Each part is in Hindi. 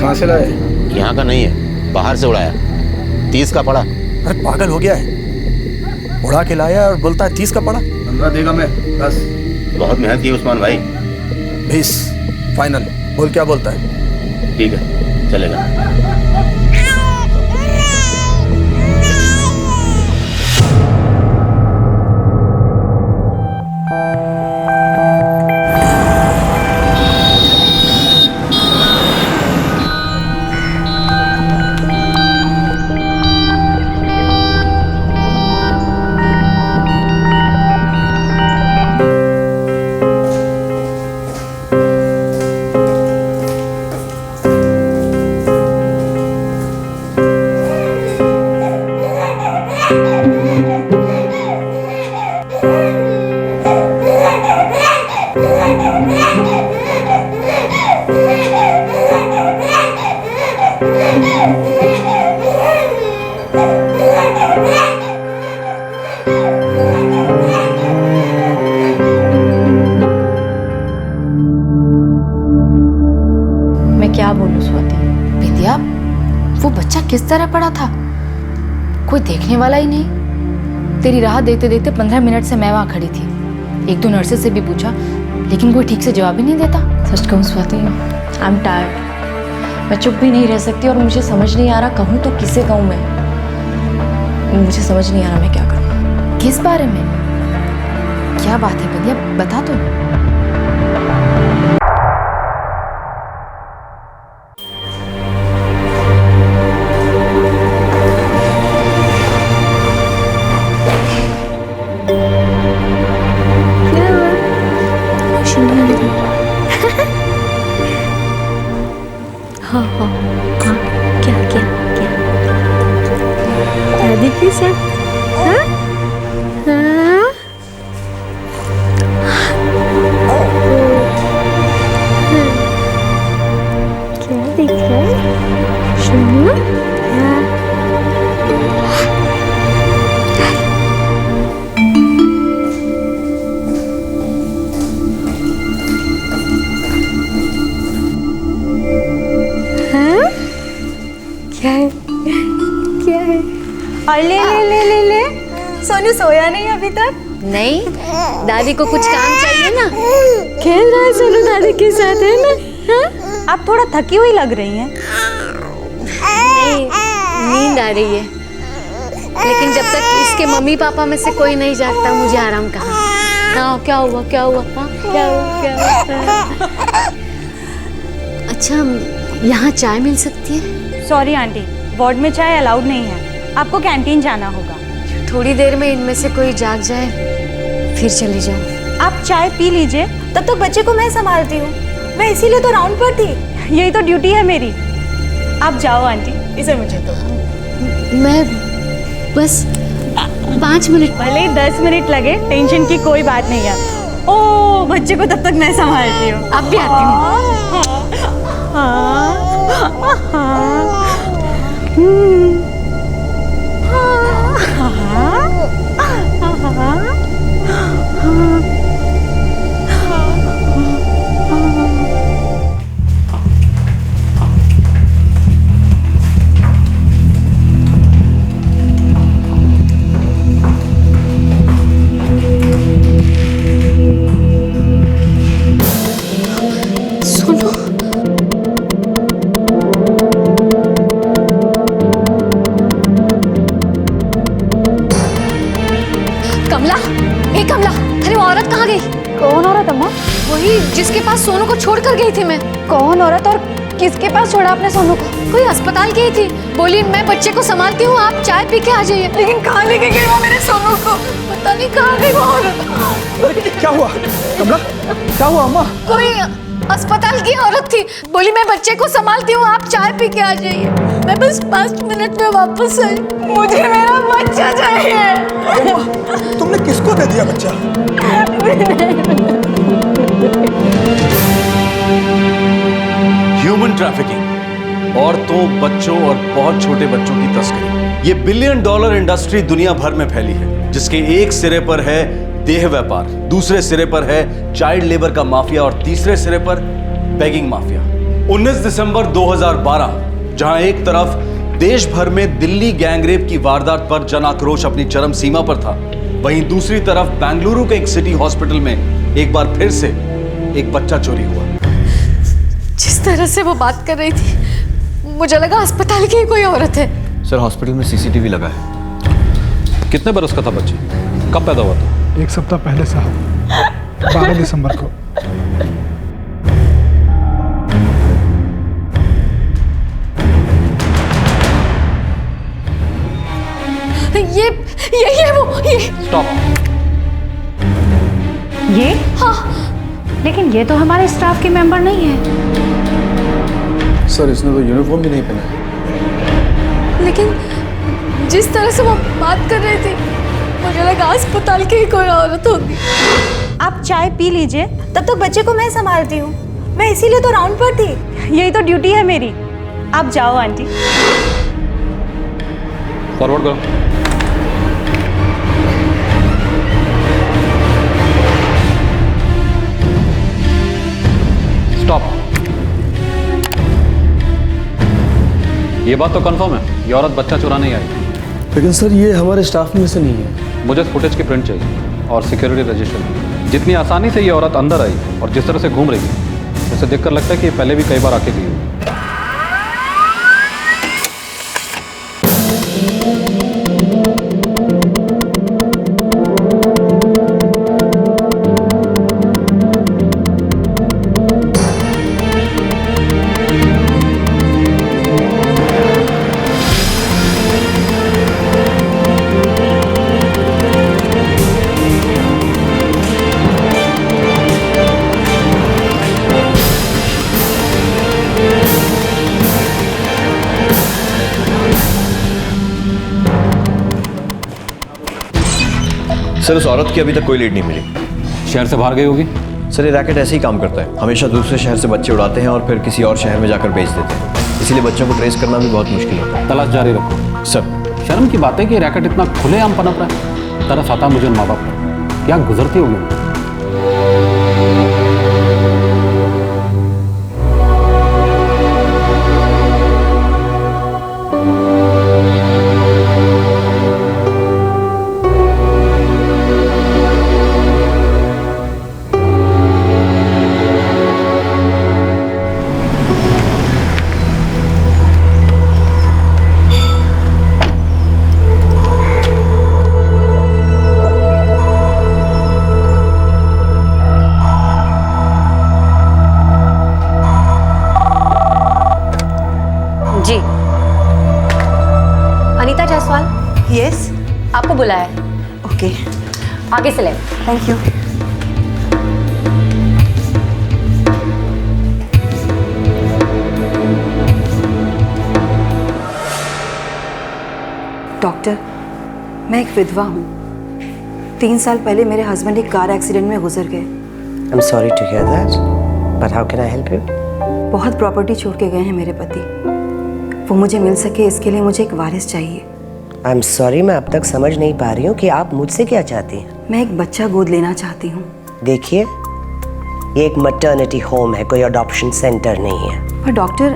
कहाँ से लाए? यहाँ का नहीं है, बाहर से उड़ाया। 30 का पड़ा। अरे पागल हो गया है, उड़ा के लाया और बोलता है 30 का पड़ा। 15 देगा मैं, बस। बहुत मेहनत की उस्मान भाई। 20 फाइनल। बोल क्या बोलता है? ठीक है, चलेगा। क्या बोलूं स्वाति? विद्या, वो बच्चा किस तरह पड़ा था, कोई देखने वाला ही नहीं। तेरी राह देखते देखते 15 मिनट से मैं वहां खड़ी थी। 1-2 नर्सेस से भी पूछा, लेकिन कोई ठीक से जवाब ही नहीं देता। सच कहूं स्वाति, आई एम टायर्ड। मैं चुप भी नहीं रह सकती और मुझे समझ नहीं आ रहा कहूं तो किसे कहूं मैं। मुझे समझ नहीं आ रहा मैं क्या करूं। किस बारे में? क्या बात है विद्या, बता तो। हाँ हाँ हाँ, क्या क्या क्या दादी के साथ? हाँ हाँ क्या दिख रहा है? सुनो क्या है? क्या है? और ले ले ले ले ले सोनू सोया नहीं अभी तक? नहीं, दादी को कुछ काम चाहिए ना। खेल रहा है सोनू दादी के साथ, है ना? हाँ? आप थोड़ा थकी हुई लग रही हैं। नहीं, नींद आ रही है, लेकिन जब तक इसके मम्मी पापा में से कोई नहीं जागता मुझे आराम कहाँ। हाँ, क्या हुआ क्या हुआ? हाँ, क्या हुआ क्या हुआ? अच्छा, यहाँ चाय मिल सकती है? सॉरी आंटी, वार्ड में चाय अलाउड नहीं है, आपको कैंटीन जाना होगा। थोड़ी देर में इनमें से कोई जाग जाए फिर चली जाऊँ। आप चाय पी लीजिए, तब तक बच्चे को मैं संभालती हूँ। मैं इसीलिए तो राउंड पर थी, यही तो ड्यूटी है मेरी। आप जाओ आंटी, इसे मुझे दो। मैं बस 5 मिनट। भले ही 10 मिनट लगे, टेंशन की कोई बात नहीं है। ओ, बच्चे को तब तक मैं संभालती हूँ। अब भी आती हूँ। कमला, ए कमला, अरे वो औरत कहाँ गई? कौन औरत अम्मा? वही जिसके पास सोनू को छोड़ कर गई थी मैं। कौन औरत और किसके पास छोड़ा आपने सोनू को? कोई अस्पताल गई थी, बोली मैं बच्चे को संभालती हूँ, आप चाय पी के आ जाइए। लेकिन कहाँ लेके गई वो मेरे सोनू को? पता नहीं कहाँ गई वो औरत। क्या हुआ कमला? क्या हुआ अम्मा? कोई अस्पताल की औरत थी, बोली मैं बच्चे को संभालती हूँ, आप चाय पी के आ जाइए। मैं बस 5 मिनट में वापस आई। मुझे मेरा बच्चा चाहिए। तुमने किसको दे दिया बच्चा? ह्यूमन ट्रैफिकिंग, औरतों, बच्चों और बहुत छोटे बच्चों की तस्करी, ये $1 बिलियन इंडस्ट्री दुनिया भर में फैली है, जिसके एक सिरे पर है देह व्यापार, दूसरे सिरे पर है चाइल्ड लेबर का माफिया और तीसरे सिरे पर बेगिंग माफिया। 19 दिसंबर 2012, जहां एक तरफ देश भर में दिल्ली गैंगरेप की वारदात पर जन आक्रोश अपनी चरम सीमा पर था, वहीं दूसरी तरफ बेंगलुरु के एक सिटी हॉस्पिटल में एक बार फिर से एक बच्चा चोरी हुआ। जिस तरह से वो बात कर रही थी मुझे लगा अस्पताल की ही कोई औरत है। सर हॉस्पिटल में सीसीटीवी लगा है। कितने बरस का था बच्चा? कब पैदा हुआ था? 1 सप्ताह पहले साहब, 12 दिसंबर को। ये वो ये। स्टॉप। ये? हाँ। लेकिन ये तो हमारे स्टाफ के मेंबर नहीं है। सर इसने तो यूनिफॉर्म भी नहीं पहना है। लेकिन जिस तरह से वो बात कर रही थी मुझे लगा अस्पताल की ही कोई औरत होगी। आप चाय पी लीजिए, तब तक बच्चे को मैं संभालती हूँ। मैं इसीलिए तो राउंड पर थी। यही तो ड्यूटी है मेरी। आप जाओ आंटी। फॉरवर्ड करो। स्टॉप। ये बात तो कंफर्म है, ये औरत बच्चा चुराने ही आई। लेकिन सर ये हमारे स्टाफ में से नहीं है। मुझे फुटेज की प्रिंट चाहिए और सिक्योरिटी रजिस्टर। जितनी आसानी से ये औरत अंदर आई और जिस तरह से घूम रही है, उसे देखकर लगता है कि ये पहले भी कई बार आके गई हुई। सर उस औरत की अभी तक कोई लीड नहीं मिली। शहर से बाहर गई होगी। सर ये रैकेट ऐसे ही काम करता है, हमेशा दूसरे शहर से बच्चे उड़ाते हैं और फिर किसी और शहर में जाकर बेच देते हैं। इसीलिए बच्चों को ट्रेस करना भी बहुत मुश्किल होता है। तलाश जारी रखो। सर शर्म की बात है कि रैकेट इतना खुलेआम पनप रहा है। तरस आता मुझे माँ बाप पर, क्या गुजरती होगी उनकी। जी अनीता जायसवाल। यस। आपको बुलाया है। ओके। आगे से ले। Thank you. डॉक्टर, मैं एक विधवा हूँ। 3 साल पहले मेरे हस्बैंड एक कार एक्सीडेंट में गुजर गए। I'm sorry to hear that, but how can I help you? बहुत प्रॉपर्टी छोड़ के गए हैं मेरे पति। वो मुझे मिल सके इसके लिए मुझे एक वारिस चाहिए। I'm sorry, मैं अब तक समझ नहीं पा रही हूँ कि आप मुझसे क्या चाहती हैं। मैं एक बच्चा गोद लेना चाहती हूँ। देखिए, ये एक मैटरनिटी होम है, कोई अडॉप्शन सेंटर नहीं है। पर डॉक्टर,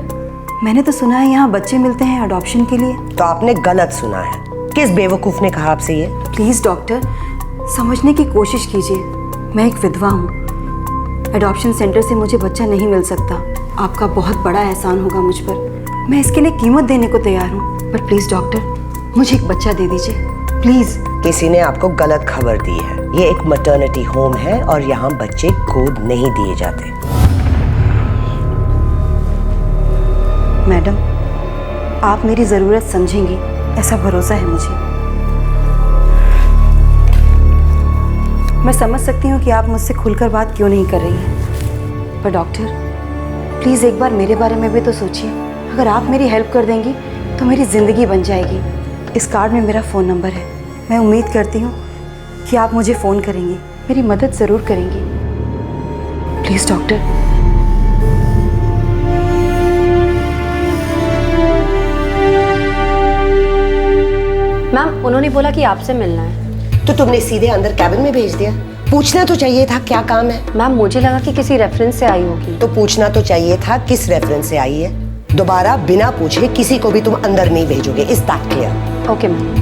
मैंने तो सुना है यहाँ बच्चे मिलते हैं अडॉप्शन के लिए। तो आपने गलत सुना है। किस बेवकूफ़ ने कहा आपसे ये? प्लीज़ डॉक्टर, समझने की कोशिश कीजिए। मैं एक विधवा हूँ। अडॉप्शन सेंटर से मुझे बच्चा नहीं मिल सकता। आपका बहुत बड़ा एहसान होगा मुझ पर। मैं इसके लिए कीमत देने को तैयार हूँ, पर प्लीज़ डॉक्टर मुझे एक बच्चा दे दीजिए प्लीज़। किसी ने आपको गलत खबर दी है। ये एक मैटरनिटी होम है और यहाँ बच्चे गोद नहीं दिए जाते। मैडम, आप मेरी ज़रूरत समझेंगी, ऐसा भरोसा है मुझे। मैं समझ सकती हूँ कि आप मुझसे खुलकर बात क्यों नहीं कर रही हैं, पर डॉक्टर प्लीज़ एक बार मेरे बारे में भी तो सोचिए। अगर आप मेरी हेल्प कर देंगी तो मेरी ज़िंदगी बन जाएगी। इस कार्ड में मेरा फ़ोन नंबर है। मैं उम्मीद करती हूँ कि आप मुझे फ़ोन करेंगी, मेरी मदद ज़रूर करेंगी। Please doctor. मैम, उन्होंने बोला कि आपसे मिलना है। तो तुमने सीधे अंदर कैबिन में भेज दिया। पूछना तो चाहिए था क्या काम है। मैम मुझे लगा कि किसी रेफरेंस से आई होगी। तो पूछना तो चाहिए था किस रेफरेंस से आई है। दोबारा बिना पूछे किसी को भी तुम अंदर नहीं भेजोगे, is that clear? Okay ma'am.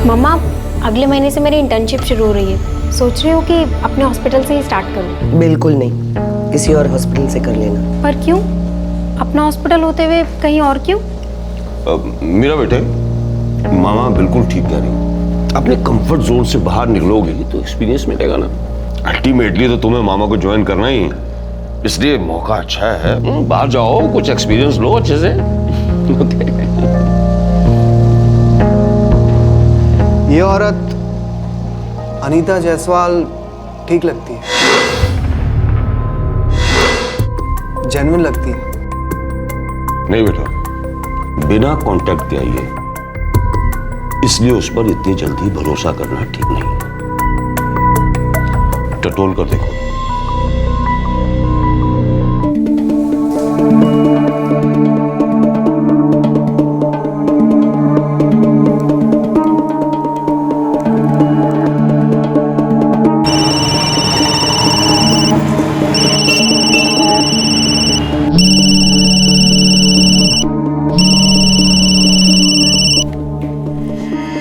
मम्मा अगले महीने से मेरी इंटर्नशिप शुरू हो रही है, सोच रही हूँ कि अपने हॉस्पिटल से ही स्टार्ट करूँ। बिल्कुल नहीं, किसी और हॉस्पिटल से कर लेना। पर क्यों? अपना हॉस्पिटल होते हुए कहीं और क्यों? मेरा बेटे, मामा बिल्कुल ठीक कह रही है। अपने कंफर्ट जोन से बाहर निकलोगे तो एक्सपीरियंस मिलेगा ना। अल्टीमेटली तो तुम्हें मामा को ज्वाइन करना ही है, इसलिए मौका अच्छा है। बाहर जाओ, कुछ एक्सपीरियंस लो अच्छे से। ये औरत अनीता जायसवाल ठीक लगती है, जेन्युइन लगती है। नहीं बेटा, बिना कांटेक्ट के आई है, इसलिए उस पर इतनी जल्दी भरोसा करना ठीक नहीं। टटोल कर देखो।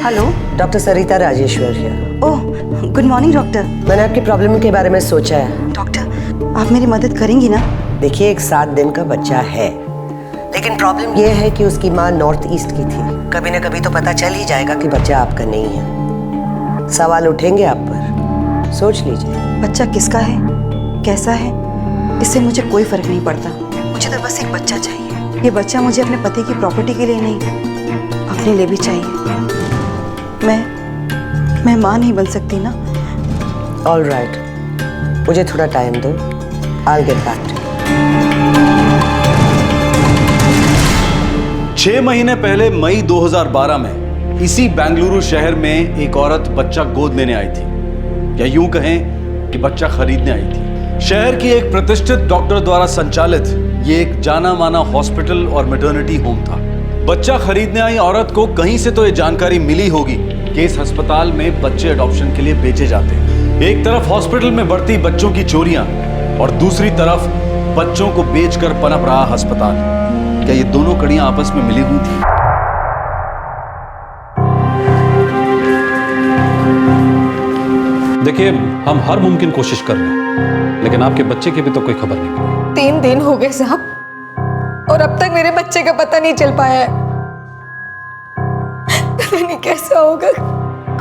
हेलो, डॉक्टर सरिता राजेश्वर है। Oh good morning doctor. मैंने आपकी प्रॉब्लम के बारे में सोचा है। डॉक्टर आप मेरी मदद करेंगी ना? देखिए, एक 7 दिन का बच्चा है, लेकिन प्रॉब्लम यह है कि उसकी माँ नॉर्थ ईस्ट की थी। कभी न कभी तो पता चल ही जाएगा कि बच्चा आपका नहीं है। सवाल उठेंगे आप पर, सोच लीजिए। बच्चा किसका है, कैसा है, इससे मुझे कोई फर्क नहीं पड़ता। मुझे तो बस एक बच्चा चाहिए। ये बच्चा मुझे अपने पति की प्रॉपर्टी के लिए नहीं, अपने लिए भी चाहिए। मैं माँ नहीं बन सकती ना? ऑल राइट, मुझे थोड़ा टाइम दो, I will get back to you. 6 महीने पहले मई 2012 में इसी बेंगलुरु शहर में एक औरत बच्चा गोद लेने आई थी, या यूं कहें कि बच्चा खरीदने आई थी। शहर की एक प्रतिष्ठित डॉक्टर द्वारा संचालित ये एक जाना माना हॉस्पिटल और मैटरनिटी होम था। बच्चा खरीदने आई औरत को कहीं से तो ये जानकारी मिली होगी कि इस अस्पताल में बच्चे अडॉप्शन के लिए बेचे जाते हैं। एक तरफ हॉस्पिटल में बढ़ती बच्चों की चोरियां और दूसरी तरफ बच्चों को बेचकर पनप रहा अस्पताल। क्या ये दोनों कड़ियां आपस में मिली हुई थी? देखिए, हम हर मुमकिन कोशिश कर रहे हैं, लेकिन आपके बच्चे की भी तो कोई खबर नहीं मिली। 3 दिन हो गए साहब, और अब तक मेरे बच्चे का पता नहीं चल पाया है। पता नहीं कैसा होगा,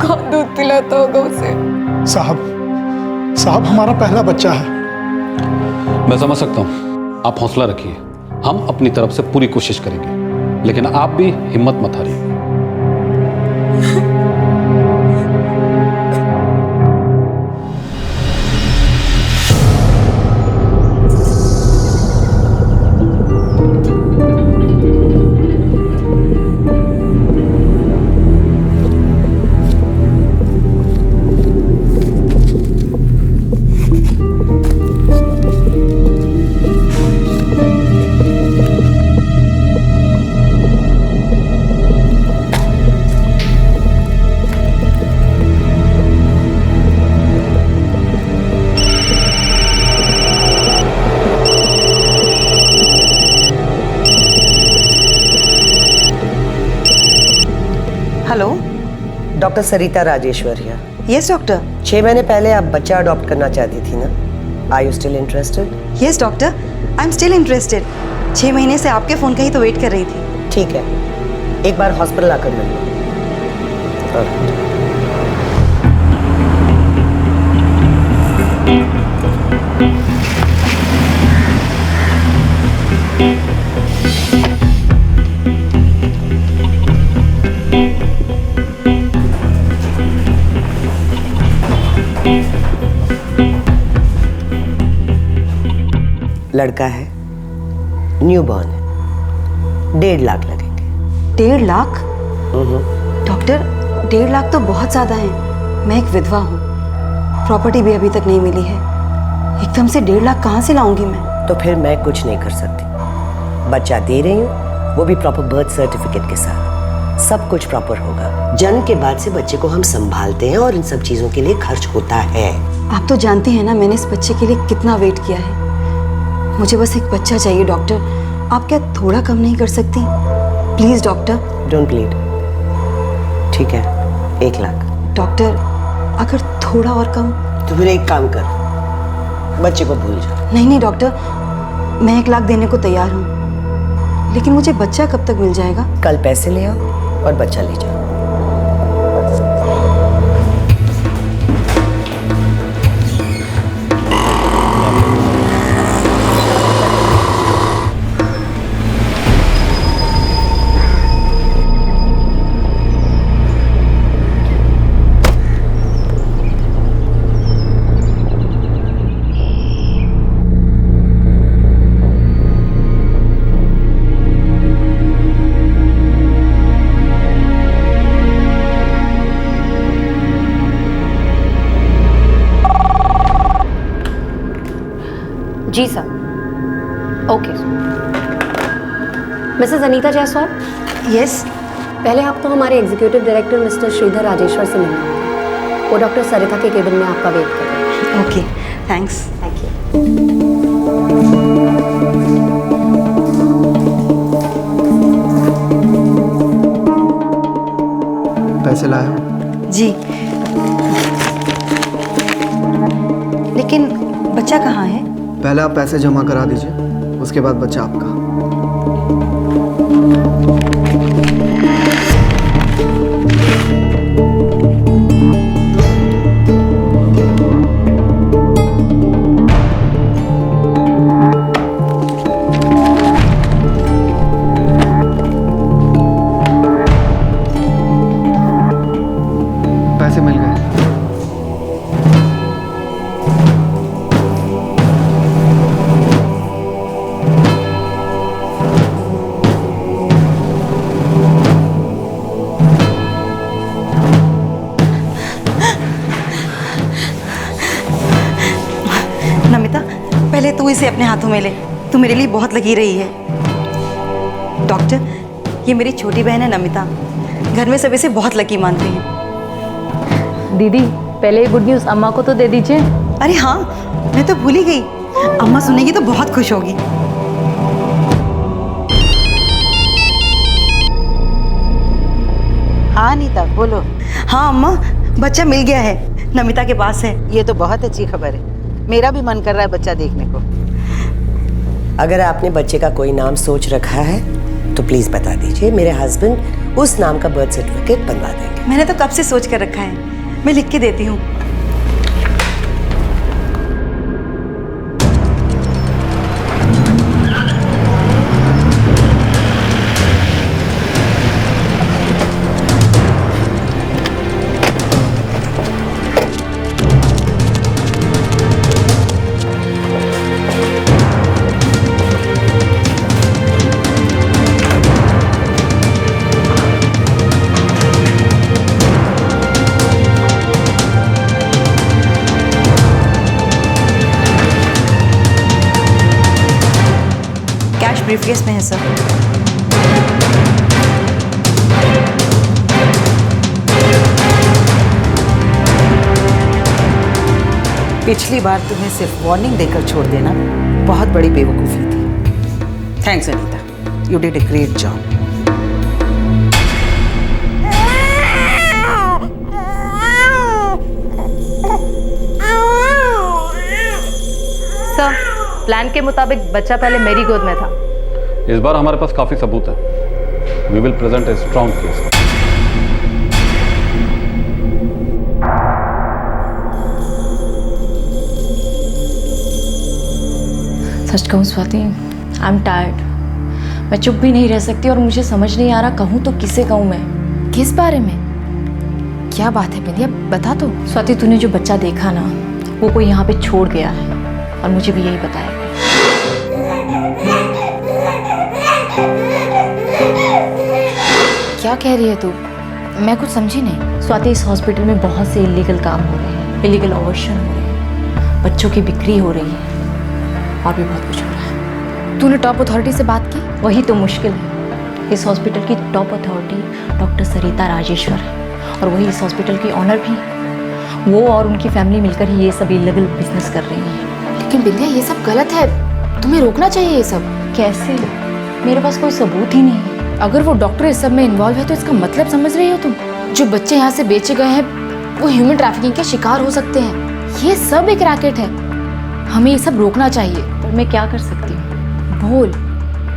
कौन दूध पिलाता होगा उसे। साहब हमारा पहला बच्चा है। मैं समझ सकता हूँ, आप हौसला रखिए, हम अपनी तरफ से पूरी कोशिश करेंगे, लेकिन आप भी हिम्मत मत हारिए। हेलो, डॉक्टर सरिता राजेश्वर है। Yes doctor. 6 महीने पहले आप बच्चा अडॉप्ट करना चाहती थी ना? Are you still interested? Yes doctor, I am still interested. 6 महीने से आपके फ़ोन का ही तो वेट कर रही थी। ठीक है, एक बार हॉस्पिटल आकर मिल लो। लड़का है, न्यू बॉर्न है, 1.5 लाख लगेंगे। 1.5 लाख? डॉक्टर 1.5 लाख तो बहुत ज़्यादा है। मैं एक विधवा हूँ, प्रॉपर्टी भी अभी तक नहीं मिली है। एकदम से 1.5 लाख कहाँ से लाऊंगी मैं? तो फिर मैं कुछ नहीं कर सकती। बच्चा दे रही हूँ, वो भी प्रॉपर बर्थ सर्टिफिकेट के साथ। सब कुछ प्रॉपर होगा। जन्म के बाद से बच्चे को हम संभालते हैं और इन सब चीजों के लिए खर्च होता है। आप तो जानती हैं ना मैंने इस बच्चे के लिए कितना वेट किया है। मुझे बस एक बच्चा चाहिए डॉक्टर। आप क्या थोड़ा कम नहीं कर सकती? Please doctor. Don't plead. ठीक है, 1 लाख। डॉक्टर अगर थोड़ा और कम? तो फिर एक काम कर, बच्चे को भूल जा। नहीं नहीं डॉक्टर, मैं 1 लाख देने को तैयार हूँ, लेकिन मुझे बच्चा कब तक मिल जाएगा? कल पैसे ले आओ और बच्चा ले जाओ। जी sir. Okay. Mrs Anita Jaiswal? Yes. पहले आप तो हमारे executive director mister Shridhar Rajeshwar से मिलना होगा। वो डॉक्टर सरिता के केबिन में आपका वेट कर रहे हैं। Okay, thanks. Thank you. पैसे लाए हो? जी। लेकिन बच्चा कहाँ है? पहले आप पैसे जमा करा दीजिए, उसके बाद बच्चा आपका। पैसे मिल गए। नमिता, पहले तू इसे अपने हाथों में ले। तू मेरे लिए बहुत लगी रही है। डॉक्टर, ये मेरी छोटी बहन है नमिता। घर में सब इसे बहुत लकी मानते हैं। दीदी पहले ये गुड न्यूज़ अम्मा को तो दे दीजिए। अरे हाँ, मैं तो भूल ही गई। अम्मा सुनेगी तो बहुत खुश होगी। हाँ अनीता, बोलो। हाँ अम्मा, बच्चा मिल गया है, नमिता के पास है। ये तो बहुत अच्छी खबर है। मेरा भी मन कर रहा है बच्चा देखने को। अगर आपने बच्चे का कोई नाम सोच रखा है तो प्लीज बता दीजिए। मेरे हस्बैंड उस नाम का बर्थ सर्टिफिकेट बनवा देंगे। मैंने तो कब से सोच कर रखा है, मैं लिख के देती हूँ। ब्रीफकेस में है सर। पिछली बार तुम्हें सिर्फ वार्निंग देकर छोड़ देना बहुत बड़ी बेवकूफ़ी थी। Thanks Anita, you did a great job. Sir, plan के मुताबिक बच्चा पहले मेरी गोद में था। इस बार हमारे पास काफी सबूत है। We will present a strong case. सच कहूँ स्वाति, आई एम टायर्ड। मैं चुप भी नहीं रह सकती और मुझे समझ नहीं आ रहा कहूँ तो किसे कहूँ मैं। किस बारे में? क्या बात है बिंदिया, बता तो। स्वाति, तूने जो बच्चा देखा ना, वो कोई यहाँ पे छोड़ गया है और मुझे भी यही बताया। क्या कह रही है तू? मैं कुछ समझी नहीं। स्वाति, इस हॉस्पिटल में बहुत से इलीगल काम हो रहे हैं, इलीगल अबॉर्शन हो रहे हैं। बच्चों की बिक्री हो रही है और भी बहुत कुछ हो रहा है। तूने टॉप अथॉरिटी से बात की? वही तो मुश्किल है। इस हॉस्पिटल की टॉप अथॉरिटी डॉक्टर सरिता राजेश्वर है और वही इस हॉस्पिटल की ऑनर भी है। वो और उनकी फैमिली मिलकर ही ये सब इलीगल बिजनेस कर रही है। लेकिन बिंदिया ये सब गलत है, तुम्हें रोकना चाहिए ये सब। कैसे? मेरे पास कोई सबूत ही नहीं है। अगर वो डॉक्टर इस सब में इन्वॉल्व है तो इसका मतलब समझ रही हो तुम? जो बच्चे यहाँ से बेचे गए हैं वो ह्यूमन ट्रैफिकिंग के शिकार हो सकते हैं। ये सब एक रैकेट है, हमें ये सब रोकना चाहिए। पर मैं क्या कर सकती हूँ? बोल,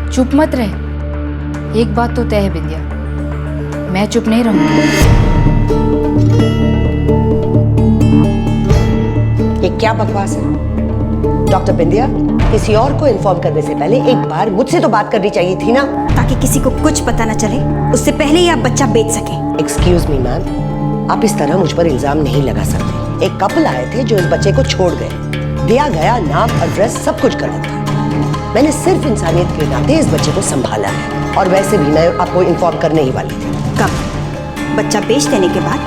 चुप मत रहे। एक बात तो तय है बिंदिया, मैं चुप नहीं रहूंगी। ये क्या बकवास है? डॉक्टर बिंदिया, किसी और को इन्फॉर्म करने से पहले एक बार मुझसे तो बात करनी चाहिए थी ना, ताकि किसी को कुछ पता न चले, उससे पहले ही आप बच्चा बेच सके। एक्सक्यूज मी मैम, आप इस तरह मुझ पर इल्जाम नहीं लगा सकते। एक कपल आए थे जो इस बच्चे को छोड़ गए, दिया गया नाम एड्रेस सब कुछ गलत था। मैंने सिर्फ इंसानियत के नाते इस बच्चे को संभाला है और वैसे भी मैं आपको इन्फॉर्म करने ही वाली थी। कब? बच्चा बेच देने के बाद?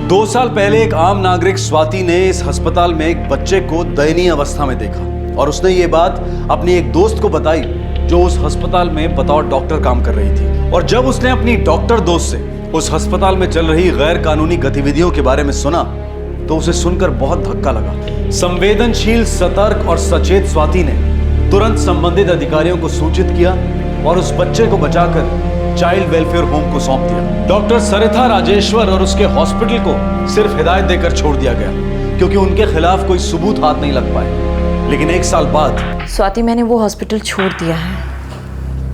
2 साल पहले एक आम नागरिक स्वाति ने इस अस्पताल में एक बच्चे को दयनीय अवस्था में देखा और उसने ये बात अपनी एक दोस्त को बताई जो उस अस्पताल में बतौर डॉक्टर काम कर रही थी। और जब उसने अपनी डॉक्टर दोस्त से उस अस्पताल में चल रही गैर कानूनी गतिविधियों के बारे में सुना तो उसे सुनकर बहुत धक्का लगा। संवेदनशील, सतर्क और सचेत स्वाति ने तुरंत संबंधित अधिकारियों को सूचित किया और उस बच्चे को बचाकर चाइल्ड वेलफेयर होम को सौंप दिया। डॉक्टर सरिता राजेश्वर और उसके हॉस्पिटल को सिर्फ हिदायत देकर छोड़ दिया गया क्योंकि उनके खिलाफ कोई सबूत हाथ नहीं लग पाए। लेकिन 1 साल बाद स्वाति, मैंने वो हॉस्पिटल छोड़ दिया है,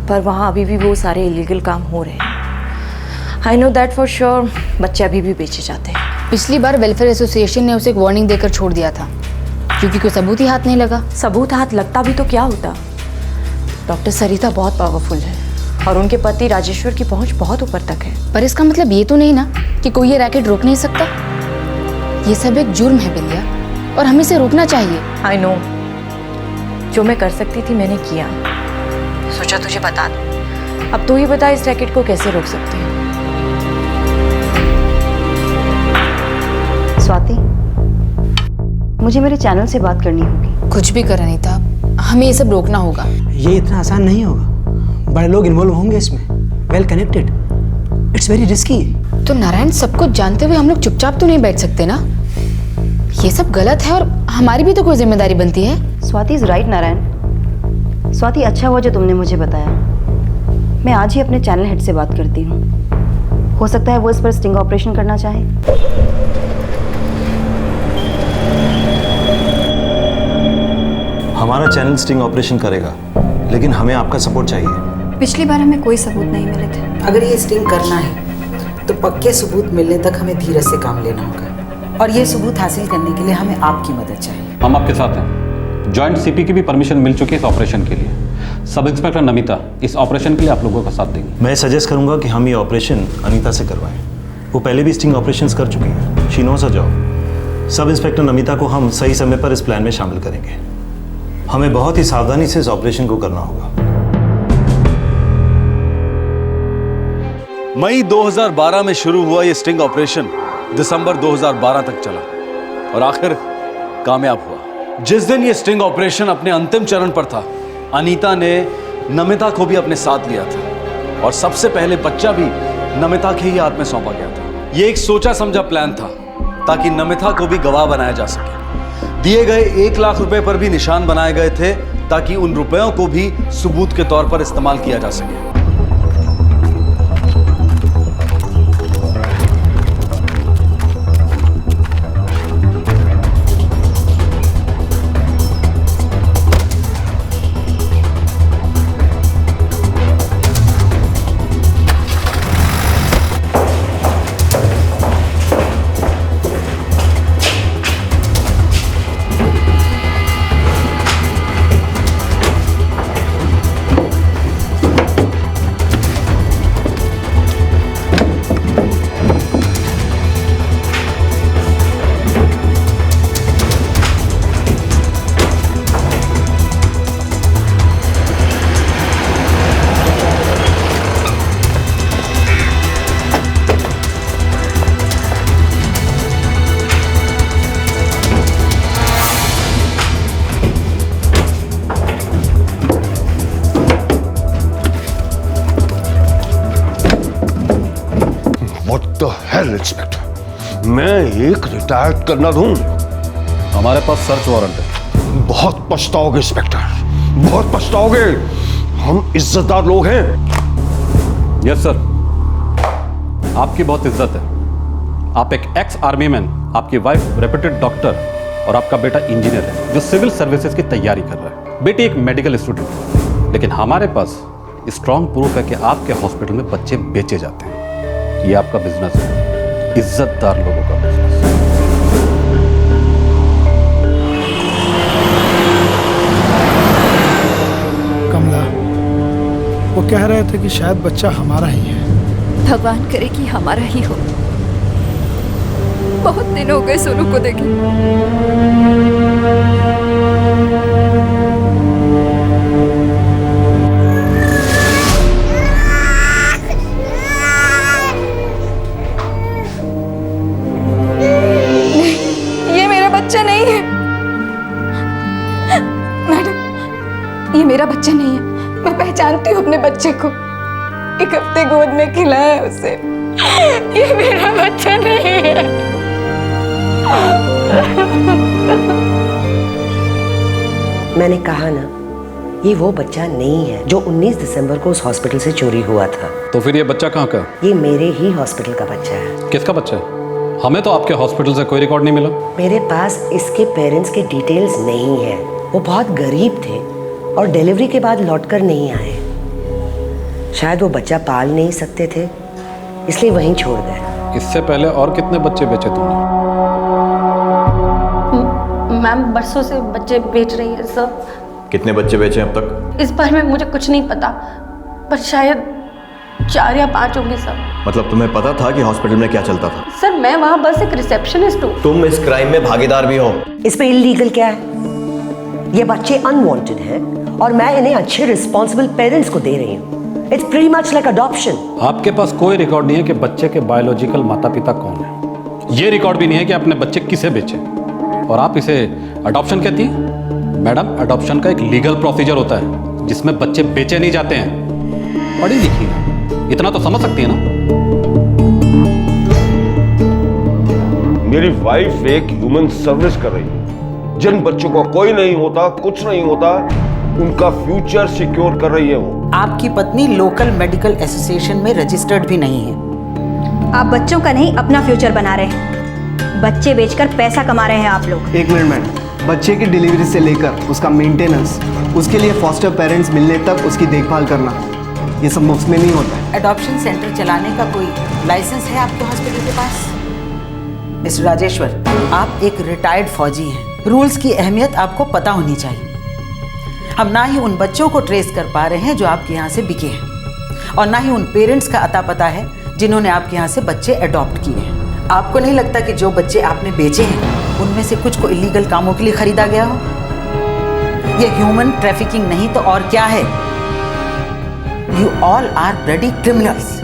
पर वहाँ अभी भी वो सारे इलीगल काम हो रहे हैं। I know that for sure. बच्चे अभी भी बेचे जाते हैं। पिछली बार वेलफेयर एसोसिएशन ने उसे एक वार्निंग देकर छोड़ दिया था क्योंकि कोई सबूत ही हाथ नहीं लगा। सबूत हाथ लगता भी तो क्या होता? डॉक्टर सरिता बहुत पावरफुल है और उनके पति राजेश्वर की पहुंच बहुत ऊपर तक है। पर इसका मतलब ये तो नहीं ना कि कोई ये रैकेट रोक नहीं सकता। ये सब एक जुर्म है बिंदिया और हमें इसे रोकना चाहिए। आई नो, जो मैं कर सकती थी मैंने किया। सोचा तुझे बता दूं। अब तू ही बता, इस रैकेट को कैसे रोक सकती है? स्वाति, मुझे मेरे चैनल से बात करनी होगी। कुछ भी कर अनीता, हमें ये सब रोकना होगा। ये इतना आसान नहीं होगा, बड़े लोग इन्वॉल्व होंगे इसमें, well connected, it's very risky. तो नारायण, सब कुछ जानते हुए हम लोग चुपचाप तो नहीं बैठ सकते ना। ये सब गलत है और हमारी भी तो कोई जिम्मेदारी बनती है। Swati is right Narayan. स्वाति, अच्छा हुआ जो तुमने मुझे बताया। मैं आज ही अपने चैनल हेड से बात करती हूँ। हो सकता है वो इस पर स्टिंग ऑपरेशन करना चाहे। हमारा चैनल स्टिंग ऑपरेशन करेगा, लेकिन हमें आपका सपोर्ट चाहिए। पिछली बार हमें कोई सबूत नहीं मिले थे। अगर ये स्टिंग करना है तो पक्के सबूत मिलने तक हमें धीरज से काम लेना होगा और ये सबूत हासिल करने के लिए हमें आपकी मदद चाहिए। हम आपके साथ हैं। जॉइंट सीपी की भी परमिशन मिल चुकी है इस ऑपरेशन के लिए। सब इंस्पेक्टर नमिता इस ऑपरेशन के लिए आप लोगों का साथ देंगे। मैं सजेस्ट करूंगा कि हम ये ऑपरेशन अनीता से करवाएं। वो पहले भी स्टिंग ऑपरेशंस कर चुकी है, she nose her job. Sub inspector Namita को हम सही समय पर इस प्लान में शामिल करेंगे। हमें बहुत ही सावधानी से इस ऑपरेशन को करना होगा। मई 2012 में शुरू हुआ ये स्टिंग ऑपरेशन दिसंबर 2012 तक चला और आखिर कामयाब हुआ। जिस दिन ये स्टिंग ऑपरेशन अपने अंतिम चरण पर था, अनीता ने नमिता को भी अपने साथ लिया था और सबसे पहले बच्चा भी नमिता के ही हाथ में सौंपा गया था। ये एक सोचा समझा प्लान था ताकि नमिता को भी गवाह बनाया जा सके। दिए गए 1 लाख रुपए पर भी निशान बनाए गए थे ताकि उन रुपयों को भी सबूत के तौर पर इस्तेमाल किया जा सके। हेल इंस्पेक्टर, मैं एक रिटायर्ड करना दूं? हमारे पास सर्च वारंट है। बहुत पछताओगे इंस्पेक्टर, बहुत पछताओगे। हम इज्जतदार लोग हैं। यस सर, आपकी बहुत इज्जत है। आप एक एक्स आर्मी मैन, आपकी वाइफ रेप्यूटेड डॉक्टर और आपका बेटा इंजीनियर है जो सिविल सर्विसेज की तैयारी कर रहा है। बेटी एक मेडिकल स्टूडेंट है। लेकिन हमारे पास स्ट्रॉन्ग प्रूफ है कि आपके हॉस्पिटल में बच्चे बेचे जाते हैं। ये आपका बिजनेस है, इज्जतदार लोगों का बिजनेस। कमला, वो कह रहे थे कि शायद बच्चा हमारा ही है। भगवान करे कि हमारा ही हो। बहुत दिन हो गए सोनू को देखे। ये मेरा बच्चा नहीं है मैडम, ये मेरा बच्चा नहीं है। मैं पहचानती हूँ अपने बच्चे को। एक हफ्ते गोद में खिलाया है उसे। ये मेरा बच्चा नहीं है। मैंने कहा ना, ये वो बच्चा नहीं है जो 19 दिसंबर को उस हॉस्पिटल से चोरी हुआ था। तो फिर ये बच्चा कहाँ का? ये मेरे ही हॉस्पिटल का बच्चा है। किसका बच्चा है? हमें तो आपके हॉस्पिटल से कोई रिकॉर्ड नहीं मिला। मेरे पास इसके पेरेंट्स के डिटेल्स नहीं है। वो बहुत गरीब थे और डिलीवरी के बाद लौटकर नहीं आए। शायद वो बच्चा पाल नहीं सकते थे, इसलिए वहीं छोड़ गए। इससे पहले और कितने बच्चे बेचे तुमने? मैम बरसों से बच्चे बेच रही है सर। कितने बच्चे बेचे अब तक? इस बारे में मुझे कुछ नहीं पता, पर शायद 4 या 5 होंगे सर। मतलब तुम्हें पता था कि हॉस्पिटल में क्या चलता था? सर मैं वहाँ बस एक रिसेप्शनिस्ट हूँ। तुम इस क्राइम में भागीदार भी हो। इसमें इलीगल क्या है? ये बच्चे अनवांटेड हैं और मैं इन्हें अच्छे रिस्पॉन्सिबल पेरेंट्स को दे रही हूँ। It's pretty much like adoption. आपके पास कोई रिकॉर्ड नहीं है कि बच्चे के बायोलॉजिकल माता पिता कौन है। ये रिकॉर्ड भी नहीं है कि आपने बच्चे किसे बेचे, और आप इसे अडॉप्शन कहती हैं? मैडम, अडॉप्शन का एक लीगल प्रोसीजर होता है जिसमें बच्चे बेचे नहीं जाते हैं। पढ़ी लिखी है, इतना तो समझ सकती है ना। मेरी वाइफ एक ह्यूमन सर्विस कर रही है। जिन बच्चों का कोई नहीं होता, कुछ नहीं होता, उनका फ्यूचर सिक्योर कर रही है वो। आपकी पत्नी लोकल मेडिकल एसोसिएशन में रजिस्टर्ड भी नहीं है। आप बच्चों का नहीं अपना फ्यूचर बना रहे हैं। बच्चे बेचकर पैसा कमा रहे हैं आप लोग। एक मिनट मैडम, बच्चे की डिलीवरी से लेकर उसका मेंटेनेंस, उसके लिए फॉस्टर पेरेंट्स मिलने तक उसकी देखभाल करना, ये सब मुफ्त में नहीं होता है। एडॉप्शन सेंटर चलाने का कोई लाइसेंस है आपके हॉस्पिटल के पास? मिस्टर राजेश्वर, आप एक रिटायर्ड फौजी हैं। रूल्स की अहमियत आपको पता होनी चाहिए। हम ना ही उन बच्चों को ट्रेस कर पा रहे हैं जो आपके यहाँ से बिके हैं, और ना ही उन पेरेंट्स का अता पता है जिन्होंने आपके यहाँ से बच्चे अडॉप्ट किए हैं। आपको नहीं लगता कि जो बच्चे आपने बेचे हैं उनमें से कुछ को इलीगल कामों के लिए खरीदा गया हो? ये ह्यूमन ट्रैफिकिंग नहीं तो और क्या है? You all are bloody criminals.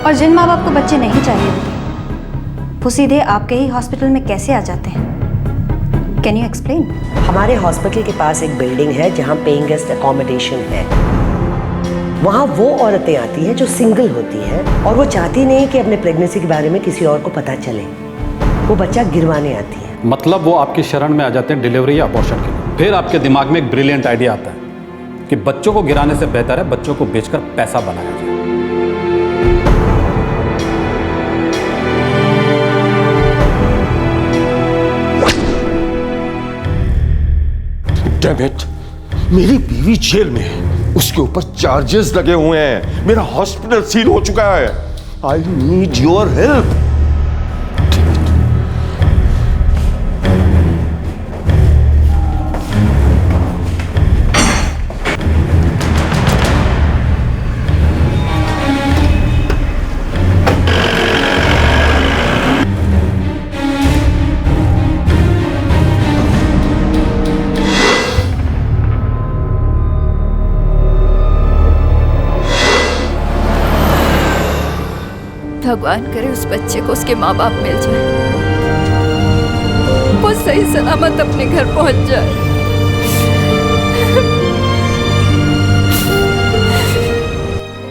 और जिन माँ बाप को बच्चे नहीं चाहिए वो सीधे आपके ही हॉस्पिटल में कैसे आ जाते हैं? Can you explain? हमारे हॉस्पिटल के पास एक बिल्डिंग है जहाँ पेइंग गेस्ट अकोमोडेशन है। वहाँ वो औरतें आती हैं जो सिंगल होती हैं और वो चाहती नहीं कि अपने प्रेगनेंसी के बारे में किसी और को पता चले। वो बच्चा गिरवाने आती है। मतलब वो आपकी शरण में आ जाते हैं डिलीवरी या अबॉर्शन के लिए। फिर आपके दिमाग में एक ब्रिलियंट आइडिया आता है कि बच्चों को गिराने से बेहतर है बच्चों को बेचकर पैसा बनाया जाए। Damn it! मेरी बीवी जेल में है, उसके ऊपर चार्जेस लगे हुए हैं, मेरा हॉस्पिटल सील हो चुका है। I need your help. भगवान करे उस बच्चे को उसके माँ बाप मिल जाए, वो सही सलामत अपने घर पहुंच जाए।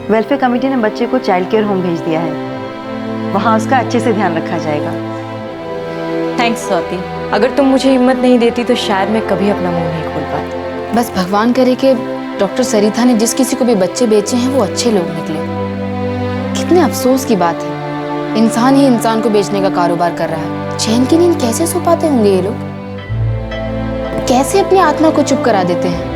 वेलफेयर कमेटी ने बच्चे को चाइल्ड केयर होम भेज दिया है। वहाँ उसका अच्छे से ध्यान रखा जाएगा। थैंक्स स्वाति। अगर तुम मुझे हिम्मत नहीं देती तो शायद मैं कभी अपना मुंह नहीं खोल पाती। बस भगवान करे कि डॉक्टर सरिता ने जिस किसी को भी बच्चे बेचे हैं वो अच्छे लोग निकले। कितने अफसोस की बात है, इंसान ही इंसान को बेचने का कारोबार कर रहा है। चैन की नींद कैसे सो पाते होंगे ये लोग? कैसे अपनी आत्मा को चुप करा देते हैं?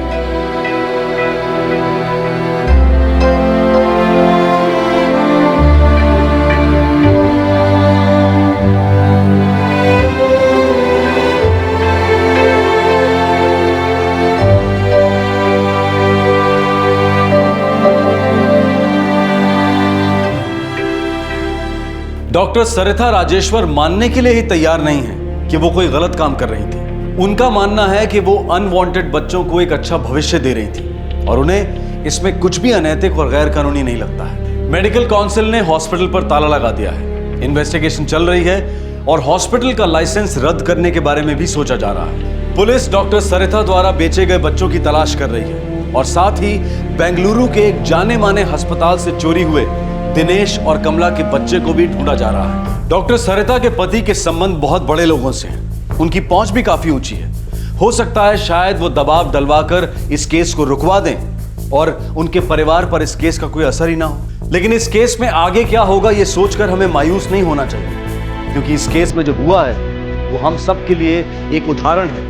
डॉक्टर सरिता राजेश्वर मानने के लिए ही तैयार नहीं है कि वो कोई गलत काम कर रही थी। उनका मानना है कि वो अनवांटेड बच्चों को एक अच्छा भविष्य दे रही थी और उन्हें इसमें कुछ भी अनैतिक और गैर कानूनी नहीं लगता है। मेडिकल काउंसिल ने हॉस्पिटल पर ताला लगा दिया है, इन्वेस्टिगेशन चल रही है और हॉस्पिटल का लाइसेंस रद्द करने के बारे में भी सोचा जा रहा है। पुलिस डॉक्टर सरिता द्वारा बेचे गए बच्चों की तलाश कर रही है और साथ ही बेंगलुरु के एक जाने माने अस्पताल से चोरी हुए दिनेश और कमला के बच्चे को भी ढूंढा जा रहा है। डॉक्टर सरिता के पति के संबंध बहुत बड़े लोगों से हैं, उनकी पहुंच भी काफी ऊंची है। हो सकता है शायद वो दबाव डलवाकर इस केस को रुकवा दें और उनके परिवार पर इस केस का कोई असर ही ना हो। लेकिन इस केस में आगे क्या होगा ये सोचकर हमें मायूस नहीं होना चाहिए, क्योंकि इस केस में जो हुआ है वो हम सब के लिए एक उदाहरण है,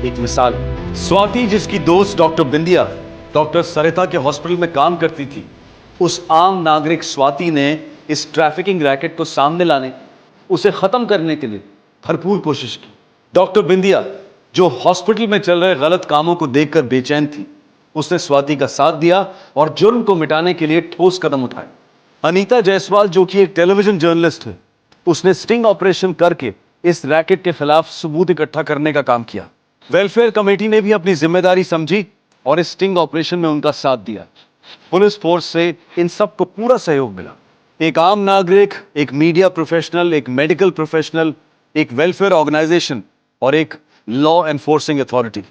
एक मिसाल है। स्वाति, जिसकी दोस्त डॉक्टर बिंदिया डॉक्टर सरिता के हॉस्पिटल में काम करती थी, उस आम नागरिक स्वाति ने इस ट्रैफिकिंग रैकेट को सामने लाने, उसे खत्म करने के लिए भरपूर कोशिश की। डॉक्टर बिंदिया, जो हॉस्पिटल में चल रहे गलत कामों को देखकर बेचैन थी, उसने स्वाति का साथ दिया और जुर्म को मिटाने के लिए ठोस कदम उठाए। अनीता जायसवाल, जो कि एक टेलीविजन जर्नलिस्ट है, उसने स्टिंग ऑपरेशन करके इस रैकेट के खिलाफ सबूत इकट्ठा करने का काम किया। वेलफेयर कमेटी ने भी अपनी जिम्मेदारी समझी और इस स्टिंग ऑपरेशन में उनका साथ दिया। पुलिस फोर्स से इन सब को पूरा सहयोग मिला। एक आम नागरिक, एक मीडिया प्रोफेशनल, एक मेडिकल प्रोफेशनल, एक वेलफेयर ऑर्गेनाइजेशन और एक लॉ एनफोर्सिंग अथॉरिटी,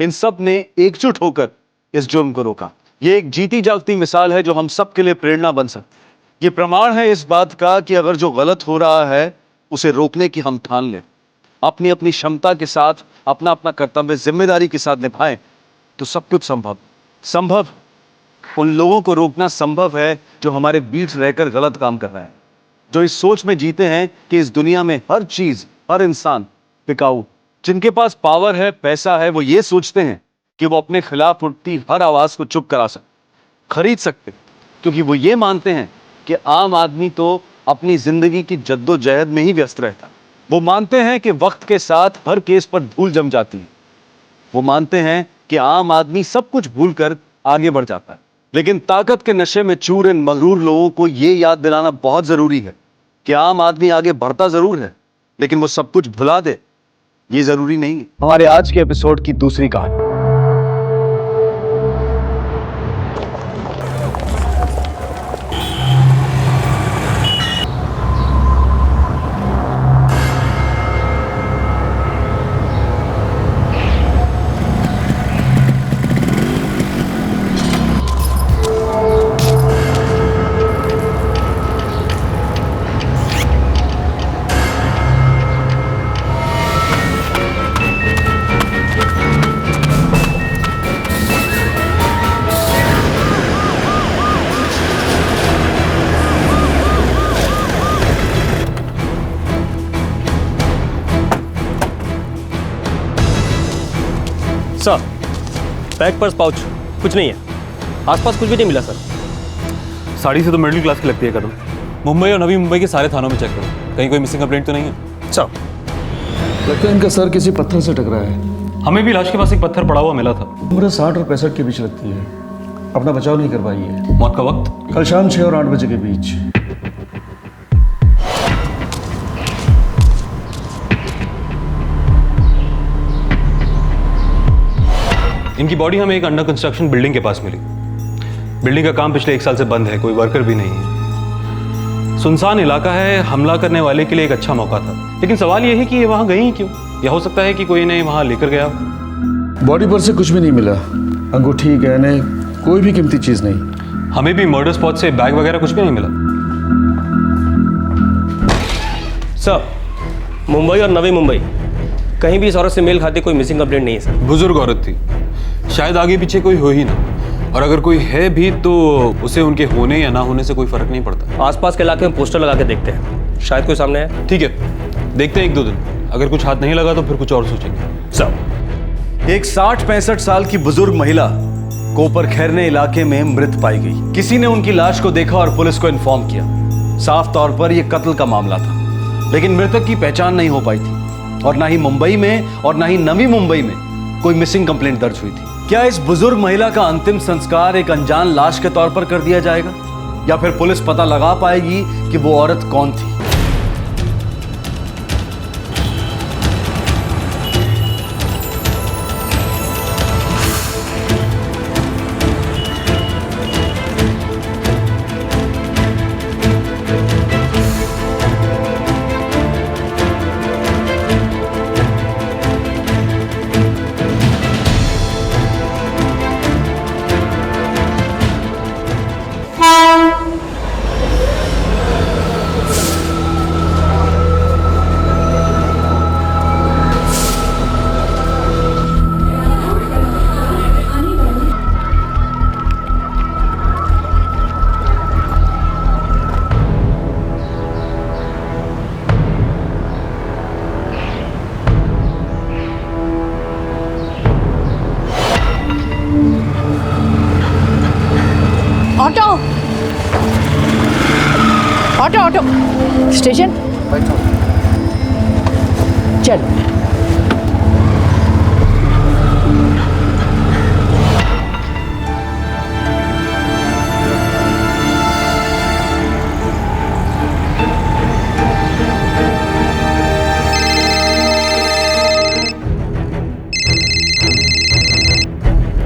इन सब ने एकजुट होकर इस जुर्म को रोका। ये एक जीती जागती मिसाल है जो हम सब के लिए प्रेरणा बन सकती है। ये प्रमाण है इस बात का कि अगर जो गलत हो रहा है उसे रोकने की हम ठान लें, अपनी अपनी क्षमता के साथ अपना अपना कर्तव्य जिम्मेदारी के साथ निभाएं, तो सब कुछ संभव। उन लोगों को रोकना संभव है जो हमारे बीच रहकर गलत काम कर रहे हैं, जो इस सोच में जीते हैं कि इस दुनिया में हर चीज, हर इंसान बिकाऊ। जिनके पास पावर है, पैसा है, वो ये सोचते हैं कि वो अपने खिलाफ उठती हर आवाज को चुप करा सकते, खरीद सकते, क्योंकि वो ये मानते हैं कि आम आदमी तो अपनी जिंदगी की जद्दोजहद में ही व्यस्त रहता। वो मानते हैं कि वक्त के साथ हर केस पर धूल जम जाती है। वो मानते हैं कि आम आदमी सब कुछ भूलकर आगे बढ़ जाता है। लेकिन ताकत के नशे में चूर इन मगरूर लोगों को ये याद दिलाना बहुत जरूरी है कि आम आदमी आगे बढ़ता जरूर है, लेकिन वो सब कुछ भुला दे, ये जरूरी नहीं है। हमारे आज के एपिसोड की दूसरी कहानी। सर, बैग, पर्स, पाउच कुछ नहीं है। आसपास कुछ भी नहीं मिला सर। साड़ी से तो मिडिल क्लास की लगती है कदम। मुंबई और नवी मुंबई के सारे थानों में चेक करो, कहीं कोई मिसिंग कंप्लेंट तो नहीं है। सर, लगता है इनका सर किसी पत्थर से टकराया है। हमें भी लाश के पास एक पत्थर पड़ा हुआ मिला था। उम्र 60 और 65 के बीच लगती है। अपना बचाव नहीं कर पाई है। मौत का वक्त कल शाम 6 और 8 बजे के बीच। इनकी बॉडी हमें एक अंडर कंस्ट्रक्शन बिल्डिंग के पास मिली। बिल्डिंग का काम पिछले 1 साल से बंद है, कोई वर्कर भी नहीं है। सुनसान इलाका है, हमला करने वाले के लिए एक अच्छा मौका था। लेकिन सवाल यह है कि ये वहां गई क्यों? या हो सकता है कि कोई इन्हें वहां लेकर गया। बॉडी पर से कुछ भी नहीं मिला, अंगूठी, गहने, कोई भी कीमती चीज नहीं। हमें भी मर्डर स्पॉट से बैग वगैरह कुछ भी नहीं मिला। सर, मुंबई और नवी मुंबई कहीं भी इस औरत से मेल खाती कोई मिसिंग कंप्लेंट नहीं है सर। बुजुर्ग औरत थी, शायद आगे पीछे कोई हो ही ना, और अगर कोई है भी तो उसे उनके होने या ना होने से कोई फर्क नहीं पड़ता। आसपास के इलाके में पोस्टर लगा के देखते हैं, शायद कोई सामने आए। ठीक है, देखते हैं 1-2 दिन, अगर कुछ हाथ नहीं लगा तो फिर कुछ और सोचेंगे। सर, एक 60-65 साल की बुजुर्ग महिला कोपर खैरने इलाके में मृत पाई गई। किसी ने उनकी लाश को देखा और पुलिस को इन्फॉर्म किया। साफ तौर पर यह कत्ल का मामला था, लेकिन मृतक की पहचान नहीं हो पाई थी और ना ही मुंबई में और ना ही नवी मुंबई में कोई मिसिंग कंप्लेंट दर्ज हुई थी। क्या इस बुजुर्ग महिला का अंतिम संस्कार एक अनजान लाश के तौर पर कर दिया जाएगा, या फिर पुलिस पता लगा पाएगी कि वो औरत कौन थी? ऑटो ऑटो ऑटो स्टेशन चलो।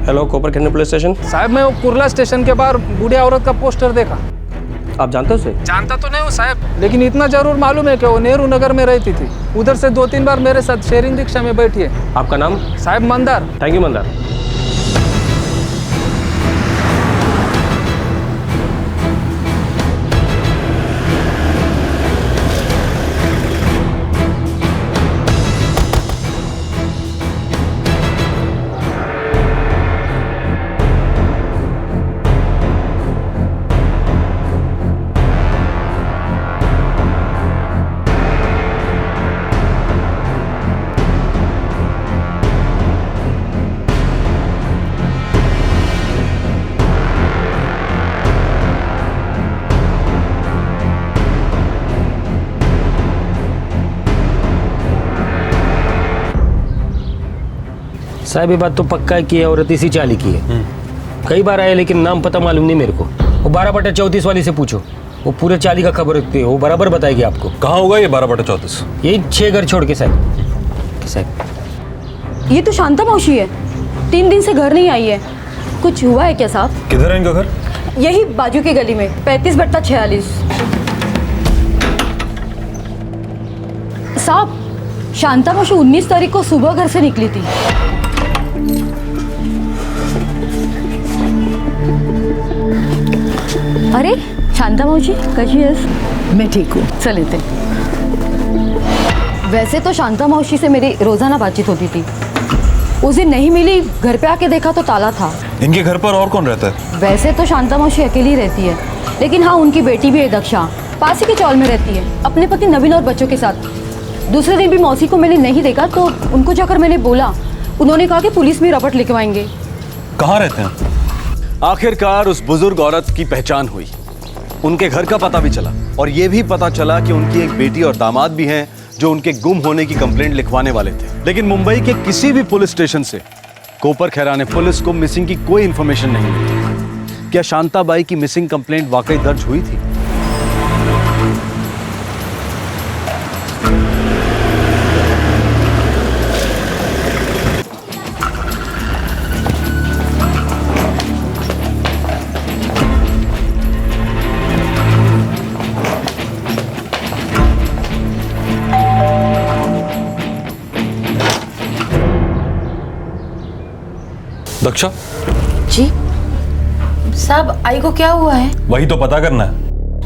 हेलो, कोपर खैरने पुलिस स्टेशन। साहब, मैं वो कुर्ला स्टेशन के बाहर बूढ़ी औरत का पोस्टर देखा। आप जानते हो उसे? जानता तो नहीं हूँ साहब, लेकिन इतना जरूर मालूम है कि वो नेहरू नगर में रहती थी। उधर से 2-3 बार मेरे साथ शेयरिंग रिक्शा में बैठी है। आपका नाम? साहब, मंदार। Thank you Mandar. साहब, ये बात तो पक्का है कि औरत इसी चाली की है। कई बार आए लेकिन नाम पता मालूम नहीं मेरे को। वो 12/34 वाली से पूछो, वो पूरे चाली का खबर रखती है, वो बराबर बताएगी आपको। कहाँ होगा ये 12/34? यही 6 घर छोड़ के साहब। ये तो शांता मौसी है, 3 दिन से घर नहीं आई है। कुछ हुआ है क्या साहब? किधर है इनका घर? यही बाजू की गली में, 35/46। साहब, शांता मौसी 19 तारीख को सुबह घर से निकली थी। अरे शांता मावशी, कशी आहेस? मैं ठीक हूँ, चल येते। वैसे तो शांता मावशी से मेरी रोजाना बातचीत होती थी। उस दिन नहीं मिली, घर पे आके देखा तो ताला था। इनके घर पर और कौन रहता है? वैसे तो शांता मावशी अकेली रहती है, लेकिन हाँ, उनकी बेटी भी है दक्षा, पास ही के चौल में रहती है, अपने पति नवीन और बच्चों के साथ। दूसरे दिन भी मौसी को मैंने नहीं देखा, तो उनको जाकर मैंने बोला। उन्होंने कहा कि पुलिस में रपट लिखवाएंगे। कहाँ रहते हैं? आखिरकार उस बुजुर्ग औरत की पहचान हुई, उनके घर का पता भी चला, और यह भी पता चला कि उनकी एक बेटी और दामाद भी हैं जो उनके गुम होने की कंप्लेंट लिखवाने वाले थे। लेकिन मुंबई के किसी भी पुलिस स्टेशन से कोपर खैराने पुलिस को मिसिंग की कोई इंफॉर्मेशन नहीं मिली। क्या शांताबाई की मिसिंग कंप्लेंट वाकई दर्ज हुई थी? दक्षा जी साहब, आई को क्या हुआ है? वही तो पता करना है।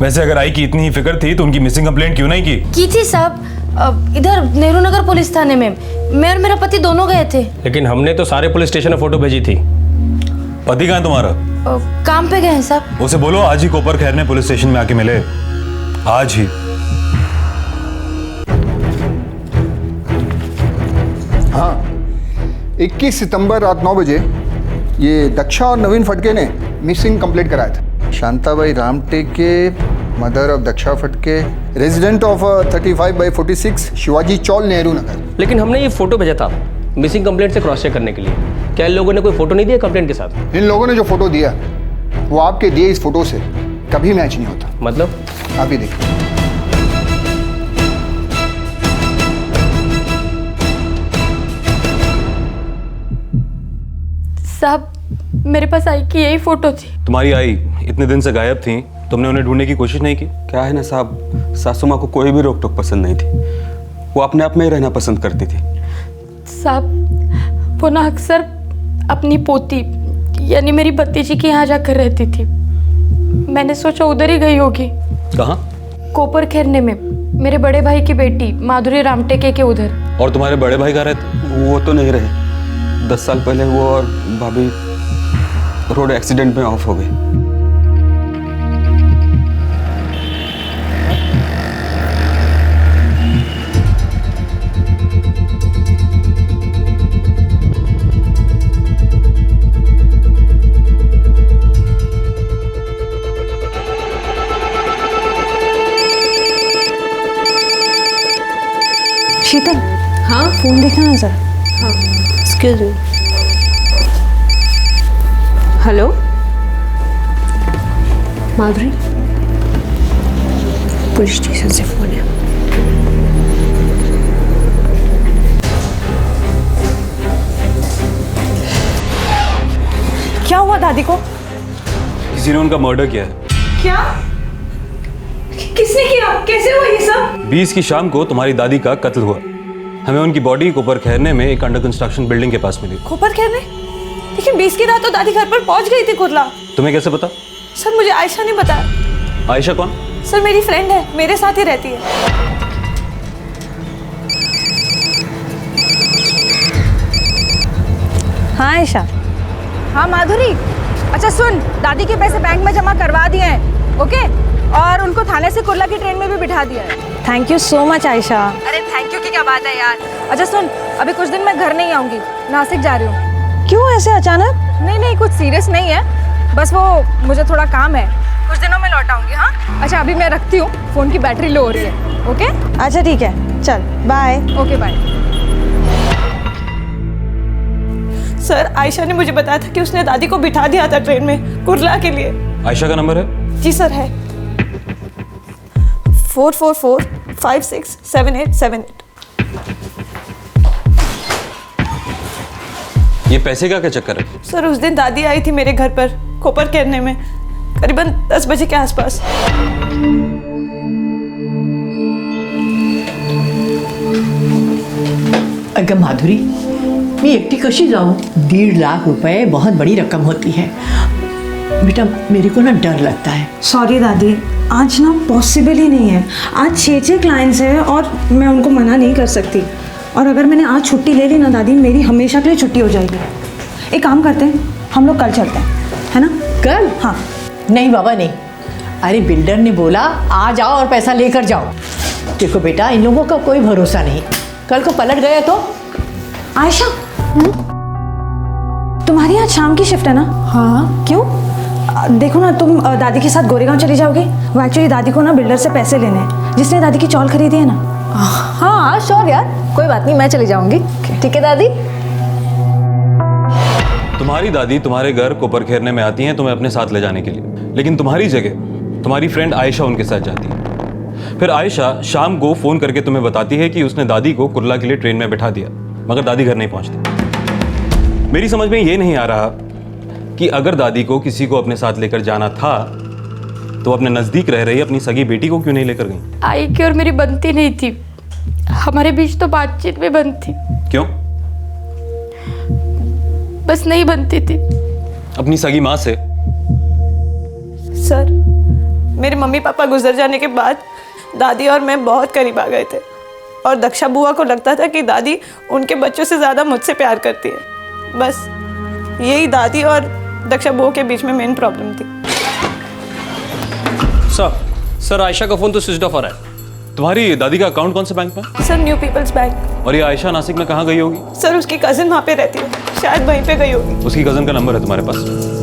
वैसे अगर आई की इतनी ही फिक्र थी तो उनकी मिसिंग कंप्लेंट क्यों नहीं की थी साहब, इधर नेहरू नगर पुलिस थाने में मैं और मेरा पति दोनों गए थे। लेकिन हमने तो सारे पुलिस स्टेशन में फोटो भेजी थी। पति कहाँ है तुम्हारा? काम पे गए हैं साहब। उसे बोलो आज ही कोपर खैरने पुलिस स्टेशन में आके मिले, आज ही। हाँ, 21 सितंबर रात 9 बजे ये दक्षा और नवीन फटके ने मिसिंग कंप्लेंट कराया था। शांताबाई रामटे के, मदर ऑफ दक्षा फटके, रेजिडेंट ऑफ 35/46 शिवाजी चौल, नेहरू नगर। लेकिन हमने ये फोटो भेजा था मिसिंग कंप्लेंट से क्रॉस चेक करने के लिए। क्या इन लोगों ने कोई फोटो नहीं दिया कंप्लेंट के साथ? इन लोगों ने जो फोटो दिया वो आपके दिए इस फोटो से कभी मैच नहीं होता। मतलब? आप ही देखिए। साहब, मेरे पास आई की यही फोटो थी। तुम्हारी आई इतने दिन से गायब थी, तुमने उन्हें ढूंढने की कोशिश नहीं की? क्या है ना साहब, सासू माँ को कोई भी रोक टोक पसंद नहीं थी, वो अपने आप में ही रहना पसंद करती थी। साहब, वो ना अक्सर अपनी पोती यानी मेरी भतीजी के यहाँ जाकर रहती थी। मैंने सोचा उधर ही गई होगी। कहाँ? कोपर खैरने में मेरे बड़े भाई की बेटी माधुरी रामटेके के उधर। और तुम्हारे बड़े भाई कहाँ रहते? वो तो नहीं रहे, 10 साल पहले वो और भाभी रोड एक्सीडेंट में ऑफ हो गई। शीतल, हाँ फोन देखना ना सर। हाँ, एक्सक्यूज मी। हेलो माधुरी, पुलिस स्टेशन से फोन है। क्या हुआ दादी को? किसी ने उनका मर्डर किया है। क्या? किसने किया? कैसे हुआ ये सब? 20 की शाम को तुम्हारी दादी का कत्ल हुआ। हमें उनकी बॉडी कोपर खैरने में एक अंडर कंस्ट्रक्शन बिल्डिंग के पास मिली। कोपर खैरने? लेकिन 20 की रात तो दादी घर पर पहुंच गई थी कुर्ला। तुम्हें कैसे पता? सर मुझे आयशा ने बताया। आयशा कौन? सर मेरी फ्रेंड है, मेरे साथ ही रहती है। हाँ आयशा। हाँ माधुरी, अच्छा सुन, दादी के पैसे बैंक में जमा करवा दिए हैं, ओके? और उनको थाने से कुर्ला की ट्रेन में भी बिठा दिया है। Thank you so much Ayesha. अरे थैंक यू की क्या बात है यार। अच्छा सुन, अभी कुछ दिन मैं घर नहीं आऊँगी, नासिक जा रही हूँ। क्यों ऐसे अचानक? नहीं कुछ सीरियस नहीं है, बस वो मुझे थोड़ा काम है, कुछ दिनों में लौट आऊँगी। हाँ अच्छा, अभी मैं रखती हूँ, फ़ोन की बैटरी लो हो रही है। ओके अच्छा ठीक है, चल bye. Okay bye. Sir Ayesha ने मुझे बताया था कि उसने दादी को बिठा दिया था ट्रेन में कुर्ला के लिए। आयशा का नंबर है? जी सर है, 444567878। ये पैसे का क्या चक्कर है? सर उस दिन दादी आई थी मेरे घर पर कोपर खैरने में, करीबन 10 बजे के आसपास। अगं माधुरी, मी एकटी कशी जाऊं? 1.5 लाख रुपए बहुत बड़ी रकम होती है बेटा, मेरे को ना डर लगता है। सॉरी दादी, आज ना पॉसिबल ही नहीं है। आज 6 क्लाइंट्स हैं और मैं उनको मना नहीं कर सकती। और अगर मैंने आज छुट्टी ले ली ना दादी, मेरी हमेशा के लिए छुट्टी हो जाएगी। एक काम करते हैं, हम लोग कल चलते हैं, है ना? कल? हाँ। नहीं बाबा नहीं, अरे बिल्डर ने बोला आ जाओ और पैसा लेकर जाओ। देखो बेटा, इन लोगों का कोई भरोसा नहीं, कल को पलट गया तो। आयशा, तुम्हारी आज शाम की शिफ्ट है ना? हाँ। क्यों? देखो ना, तुम दादी के साथ गोरेगांव चली जाओगे। वो एक्चुअली दादी को ना बिल्डर से पैसे लेने हैं, जिसने दादी की चौल खरीदी है ना। हाँ श्योर यार, कोई बात नहीं, मैं चली जाऊंगी। ठीक है दादी। तुम्हारी दादी तुम्हारे घर कोपर खैरने में आती हैं तुम्हें अपने साथ ले जाने के लिए, लेकिन तुम्हारी जगह तुम्हारी फ्रेंड आयशा उनके साथ जाती है। फिर आयशा शाम को फोन करके तुम्हें बताती है कि उसने दादी को कुर्ला के लिए ट्रेन में बिठा दिया, मगर दादी घर नहीं पहुंचती। मेरी समझ में ये नहीं आ रहा कि अगर दादी को किसी को अपने साथ लेकर जाना था तो अपने नजदीक रह रही अपनी सगी बेटी को क्यों नहीं लेकर गई? आई की और मेरी बनती नहीं थी, हमारे बीच तो बातचीत भी बंद थी। क्यों? बस नहीं बनती थी। अपनी सगी माँ से? सर मेरे मम्मी पापा गुजर जाने के बाद दादी और मैं बहुत करीब आ गए थे और दक्षा बुआ को लगता था कि दादी उनके बच्चों से ज़्यादा मुझसे प्यार करती है। बस यही दादी और दक्षा बुआ के बीच में मेन प्रॉब्लम थी। सर आयशा का फ़ोन तो स्विच ऑफ आ रहा है। तुम्हारी दादी का अकाउंट कौन से बैंक में? Sir new people's bank. और ये आयशा नासिक में कहाँ गई होगी? सर उसकी कज़न वहाँ पे रहती है, शायद वहीं पे गई होगी। उसकी कज़न का नंबर है तुम्हारे पास?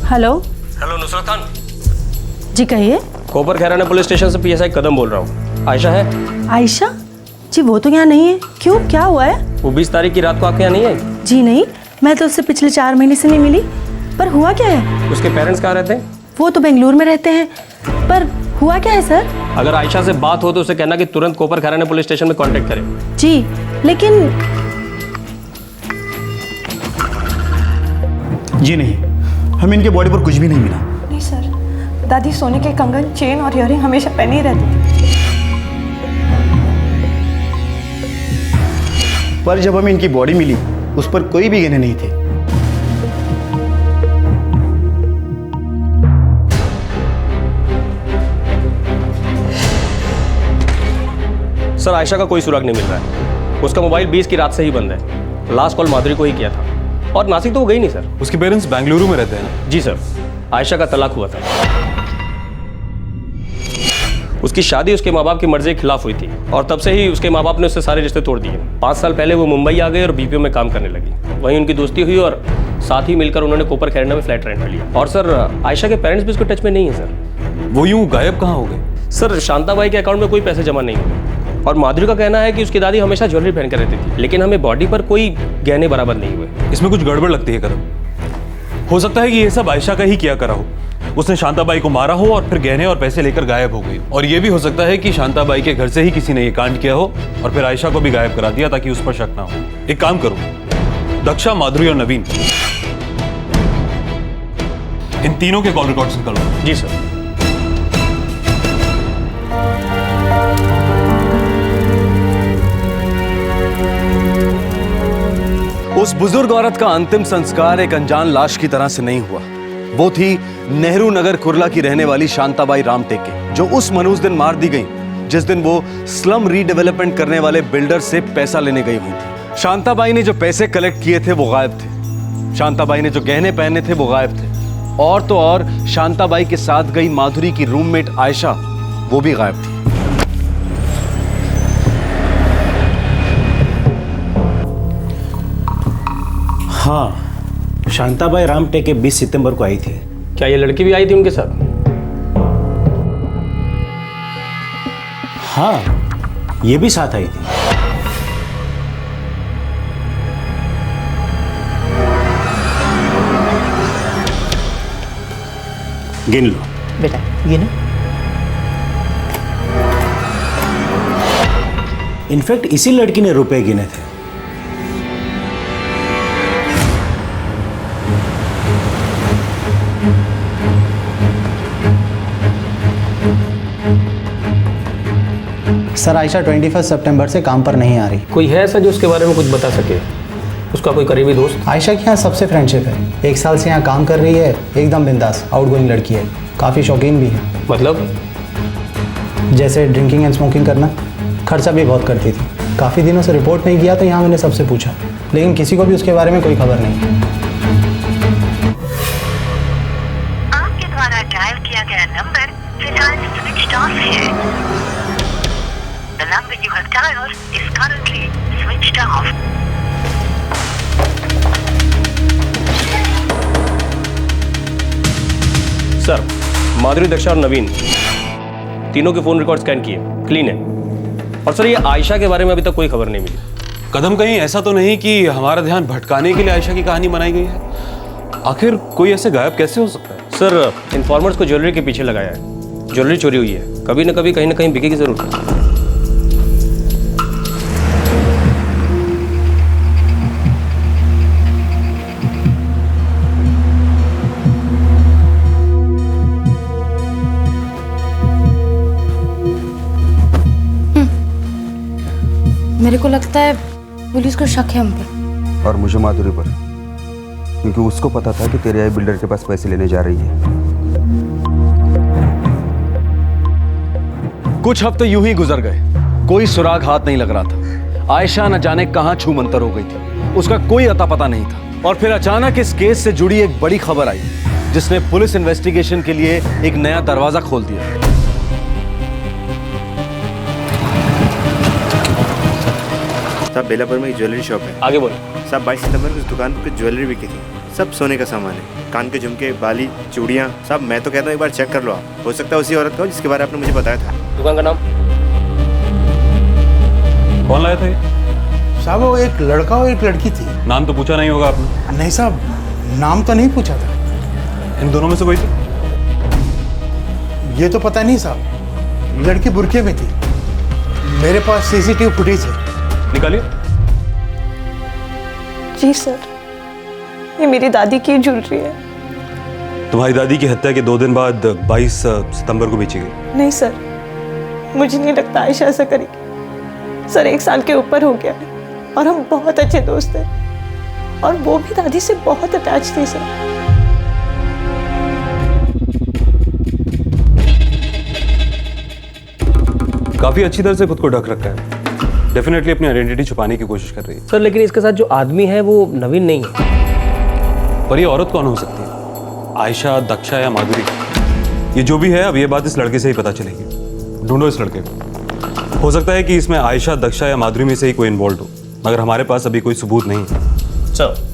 हेलो हेलो नुसरत खान जी, कहिए। कोपर खैराना पुलिस स्टेशन से पीएसआई कदम बोल रहा हूँ। आयशा है? आयशा जी वो तो यहाँ नहीं है। क्यों, क्या हुआ है? वो 20 तारीख की रात को आपके यहाँ नहीं आई? जी नहीं, मैं तो उससे पिछले 4 महीने से नहीं मिली। पर हुआ क्या है? उसके पेरेंट्स कहाँ रहते हैं? वो तो बेंगलुरु में रहते हैं। पर हुआ क्या है सर? अगर आयशा से बात हो तो उसे कहना कि तुरंत कोपर खैराना पुलिस स्टेशन में कांटेक्ट करे। जी लेकिन जी नहीं, हमें इनके बॉडी पर कुछ भी नहीं मिला। नहीं सर, दादी सोने के कंगन, चेन और इयरिंग हमेशा पहने ही रहती थी। पर जब हमें इनकी बॉडी मिली उस पर कोई भी गहने नहीं थे। सर आयशा का कोई सुराग नहीं मिल रहा है। उसका मोबाइल 20 की रात से ही बंद है। लास्ट कॉल माधुरी को ही किया था और नासिक तो वो गई नहीं सर। उसके पेरेंट्स बेंगलुरु में रहते हैं? जी सर, आयशा का तलाक हुआ था। उसकी शादी उसके माँ बाप की मर्जी के खिलाफ हुई थी और तब से ही उसके माँ बाप ने उससे सारे रिश्ते तोड़ दिए। 5 साल पहले वो मुंबई आ गए और बीपीओ में काम करने लगी। वहीं उनकी दोस्ती हुई और साथ ही मिलकर उन्होंने कोपर खैराना में फ्लैट रेंट में लिया। और सर आयशा के पेरेंट्स भी उसके टच में नहीं है सर। वो यूं गायब कहाँ हो गए? सर शांताबाई के अकाउंट में कोई पैसे जमा नहीं हुए और माधुरी का कहना है कि उसकी दादी हमेशा ज्वेलरी पहन कर रहती थी, लेकिन हमें बॉडी पर कोई गहने बराबर नहीं हुए। इसमें कुछ गड़बड़ लगती है कदम। हो सकता है कि ये सब आयशा का ही किया करा हो। उसने शांताबाई को मारा हो और फिर गहने और पैसे लेकर गायब हो गई। और ये भी हो सकता है कि शांताबाई के घर से ही किसी ने ये कांड किया हो और फिर आयशा को भी गायब करा दिया ताकि उस पर शक ना हो। एक काम करो, दक्षा, माधुरी और नवीन, इन तीनों के कॉल रिकॉर्ड्स निकालो। जी सर। उस बुजुर्ग औरत का अंतिम संस्कार एक अनजान लाश की तरह से नहीं हुआ। वो थी नेहरू नगर कुर्ला की रहने वाली शांताबाई रामटेके, जो उस मनूस दिन मार दी गई जिस दिन वो स्लम रीडेवलपमेंट करने वाले बिल्डर से पैसा लेने गई हुई थी। शांताबाई ने जो पैसे कलेक्ट किए थे वो गायब थे। शांताबाई ने जो गहने पहने थे वो गायब थे। और तो और शांताबाई के साथ गई माधुरी की रूममेट आयशा, वो भी गायब थी। हाँ, शांताबाई रामटेके 20 सितंबर को आई थी। क्या ये लड़की भी आई थी उनके साथ? हाँ, ये भी साथ आई थी। गिन लो बेटा, गिनो। इनफैक्ट इसी लड़की ने रुपए गिने थे। सर आयशा 21 सितंबर से काम पर नहीं आ रही। कोई है ऐसा जो उसके बारे में कुछ बता सके? उसका कोई करीबी दोस्त? आयशा के यहाँ सबसे फ्रेंडशिप है। 1 साल से यहाँ काम कर रही है। एकदम बिंदास आउटगोइंग लड़की है। काफ़ी शौकीन भी है। मतलब? जैसे ड्रिंकिंग एंड स्मोकिंग करना। खर्चा भी बहुत करती थी। काफ़ी दिनों से रिपोर्ट नहीं किया तो यहाँ मैंने सबसे पूछा, लेकिन किसी को भी उसके बारे में कोई खबर नहीं। आपके द्वारा डायल किया गया नंबर फिलहाल स्विच ऑफ है। The number you have dialed is currently switched off. Sir, Madhuri, Daksha और नवीन तीनों के फोन रिकॉर्ड स्कैन किए, क्लीन है। और सर ये आयशा के बारे में अभी तक कोई खबर नहीं मिली। कदम कहीं ऐसा तो नहीं कि हमारा ध्यान भटकाने के लिए आयशा की कहानी बनाई गई है? आखिर कोई ऐसे गायब कैसे हो सकता है? सर, इन्फॉर्मर्स को ज्वेलरी के पीछे लगाया है। ज्वेलरी चोरी हुई है, कभी ना कहीं बिकेगी जरूर। मेरे को लगता है पुलिस को शक है हम पर। और मुझे माधुरी पर, क्योंकि उसको पता था कि तेरे आई बिल्डर के पास पैसे लेने जा रही है। कुछ हफ्ते यूं ही गुजर गए, कोई सुराग हाथ नहीं लग रहा था। आयशा न जाने कहां छू मंतर हो गई थी, उसका कोई अता पता नहीं था। और फिर अचानक इस केस से जुड़ी एक बड़ी खबर आई, जिसने पुलिस इन्वेस्टिगेशन के लिए एक नया दरवाजा खोल दिया। साहब, बेलापुर में एक ज्वेलरी शॉप है। आगे बोलो। साहब, 22 सितंबर को उस दुकान पर ज्वेलरी बिकी थी। सब सोने का सामान है, कान के झुमके, बाली, चूड़ियाँ। साहब, मैं तो कहता हूँ एक बार चेक कर लो आप। हो सकता है उसी औरत का हो जिसके बारे में आपने मुझे बताया था। दुकान का नाम? कौन लाया था ये? साहब, वो एक लड़का और एक लड़की थी। नाम तो पूछा नहीं होगा आपने? नहीं साहब, नाम तो नहीं पूछा था। इन दोनों में से कोई थी? ये तो पता नहीं साहब, लड़की बुरखे में थी। मेरे पास सीसीटीवी फुटेज है। निकालिए। जी सर, ये मेरी दादी की ज्वेलरी है। तुम्हारी दादी की हत्या के 2 दिन बाद 22 सितंबर को बेची गई? नहीं सर, मुझे नहीं लगता आयशा ऐसा करेगी। सर, 1 साल के ऊपर हो गया है और हम बहुत अच्छे दोस्त हैं, और वो भी दादी से बहुत अटैच थी सर। काफी अच्छी तरह से खुद को ढक रखा है। डेफिनेटली अपनी आइडेंटिटी छुपाने की कोशिश कर रही है। सर, लेकिन इसके साथ जो आदमी है वो नवीन नहीं है। पर ये औरत कौन हो सकती है? आयशा, दक्षा या माधुरी? ये जो भी है, अब ये बात इस लड़के से ही पता चलेगी। ढूंढो इस लड़के को। हो सकता है कि इसमें आयशा, दक्षा या माधुरी में से ही कोई इन्वॉल्व हो, मगर हमारे पास अभी कोई सबूत नहीं है। सर,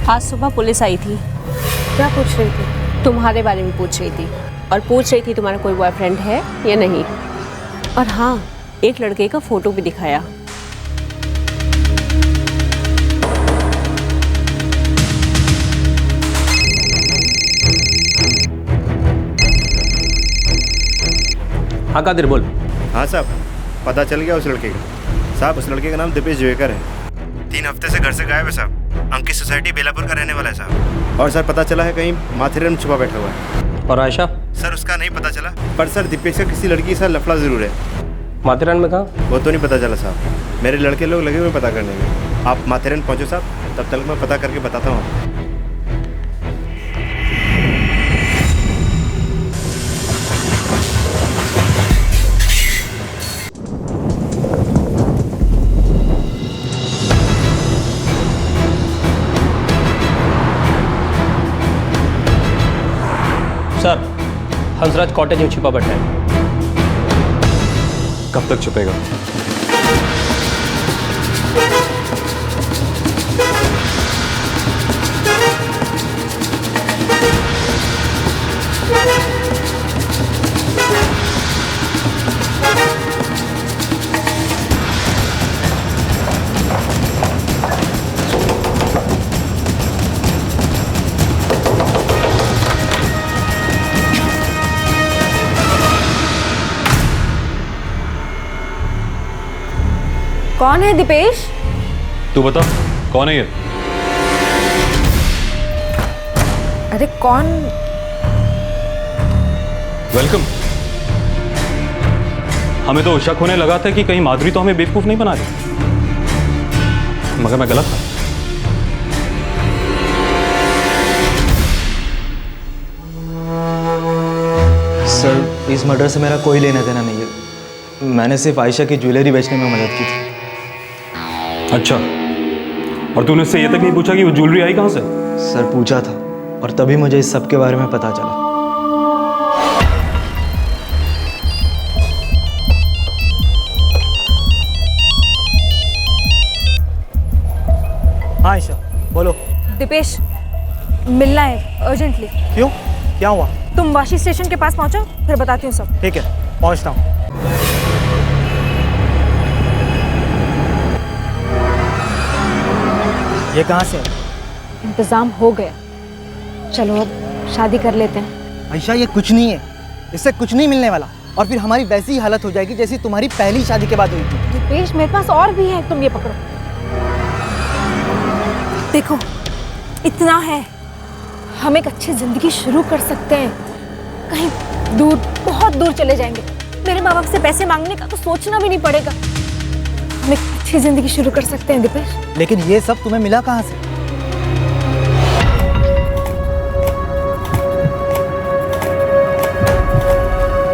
आज सुबह पुलिस आई थी। क्या पूछ रही थी? तुम्हारे बारे में पूछ रही थी, और पूछ रही थी तुम्हारा कोई बॉयफ्रेंड है या नहीं। और हाँ, एक लड़के का फोटो भी दिखाया। हाँ कादिर, बोल। हाँ साहब, पता चल गया उस लड़के का। साहब, उस लड़के का नाम दीपेश जोएकर है। 3 हफ्ते से घर से गायब है साहब। अंकित सोसाइटी बेलापुर का रहने वाला है साहब। और सर, पता चला है कहीं माथेरन में छुपा बैठा हुआ है। और आयशा? सर, उसका नहीं पता चला, पर सर दीपेश का किसी लड़की के साथ लफड़ा जरूर है। माथेरन में कहाँ? वो तो नहीं पता चला साहब। मेरे लड़के लोग लगे हुए पता करने में। आप माथेरन पहुँचो साहब, तब तक मैं पता करके बताता हूँ। सर, हंसराज कॉटेज में छिपा बैठा है। कब तक छुपेगा? कौन है दीपेश? तू बता कौन है ये? अरे कौन? वेलकम। हमें तो शक होने लगा था कि कहीं माधुरी तो हमें बेवकूफ नहीं बना रही, मगर मैं गलत था। सर, इस मर्डर से मेरा कोई लेना देना नहीं है। मैंने सिर्फ आयशा की ज्वेलरी बेचने में मदद की थी। अच्छा, और तूने उससे ये तक नहीं पूछा कि वो ज्वेलरी आई कहाँ से? सर पूछा था, और तभी मुझे इस सब के बारे में पता चला। हाँ आयशा, बोलो। दीपेश, मिलना है अर्जेंटली। क्यों, क्या हुआ? तुम वाशी स्टेशन के पास पहुंचो, फिर बताती हूँ सब। ठीक है, पहुंचता हूँ। ये कहाँ से है? इंतजाम हो गया, चलो अब शादी कर लेते हैं। आयशा, ये कुछ नहीं है, इससे कुछ नहीं मिलने वाला, और फिर हमारी वैसी ही हालत हो जाएगी जैसी तुम्हारी पहली शादी के बाद हुई थी। दीपेश, मेरे पास और भी है, तुम ये पकड़ो। देखो, इतना है, हम एक अच्छी जिंदगी शुरू कर सकते हैं। कहीं दूर, बहुत दूर चले जाएंगे। मेरे माँ बाप से पैसे मांगने का तो सोचना भी नहीं पड़ेगा। हम एक अच्छी जिंदगी शुरू कर सकते हैं दीपेश। लेकिन ये सब तुम्हें मिला कहाँ से?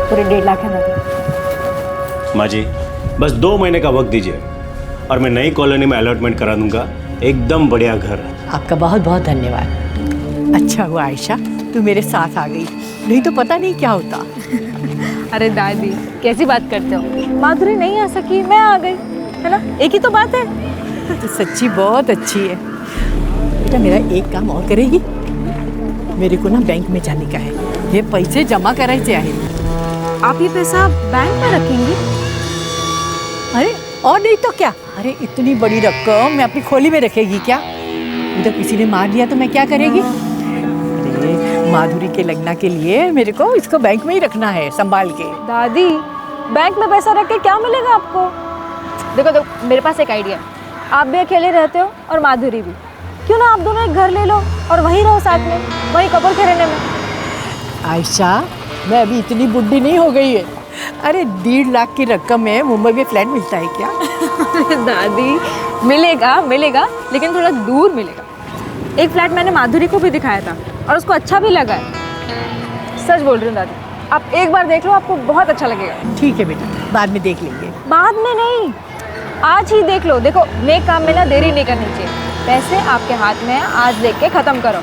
पूरे 1.5 लाख है दादी। माँ जी, बस 2 महीने का वक्त दीजिए और मैं नई कॉलोनी में अलॉटमेंट करा दूंगा। एकदम बढ़िया घर। आपका बहुत बहुत धन्यवाद। अच्छा हुआ आयशा, तू मेरे साथ आ गई, नहीं तो पता नहीं क्या होता। अरे दादी, कैसी बात करते हो? माधुरी नहीं आ सकी, मैं आ गई, है ना? एक ही तो बात है। तो सच्ची बहुत अच्छी है बेटा। मेरा एक काम और करेगी? मेरे को ना बैंक में जाने का है, ये पैसे जमा करायचे हैं। आप ये पैसा बैंक में रखेंगी? अरे और नहीं तो क्या। अरे इतनी बड़ी रकम मैं अपनी खोली में रखेगी क्या? तो किसी ने मार दिया तो मैं क्या करेगी? अरे माधुरी के लगना के लिए मेरे को इसको बैंक में ही रखना है, संभाल के। दादी, बैंक में पैसा रख के क्या मिलेगा आपको? देखो देखो, मेरे पास एक आइडिया है। आप भी अकेले रहते हो और माधुरी भी, क्यों ना आप दोनों एक घर ले लो और वहीं रहो साथ में, वहीं कपल के रहने में। आयशा, मैं अभी इतनी बुढ़ी नहीं हो गई है। अरे 1.5 लाख की रकम में मुंबई में फ्लैट मिलता है क्या? दादी, मिलेगा मिलेगा, लेकिन थोड़ा दूर मिलेगा। एक फ्लैट मैंने माधुरी को भी दिखाया था और उसको अच्छा भी लगा है। सच बोल रही हूँ दादी, आप एक बार देख लो, आपको बहुत अच्छा लगेगा। ठीक है बेटा, बाद में देख लेंगे। बाद में नहीं, आज ही देख लो। देखो, नेक काम में ना देरी नहीं करनी चाहिए। पैसे आपके हाथ में है, आज देख के ख़त्म करो।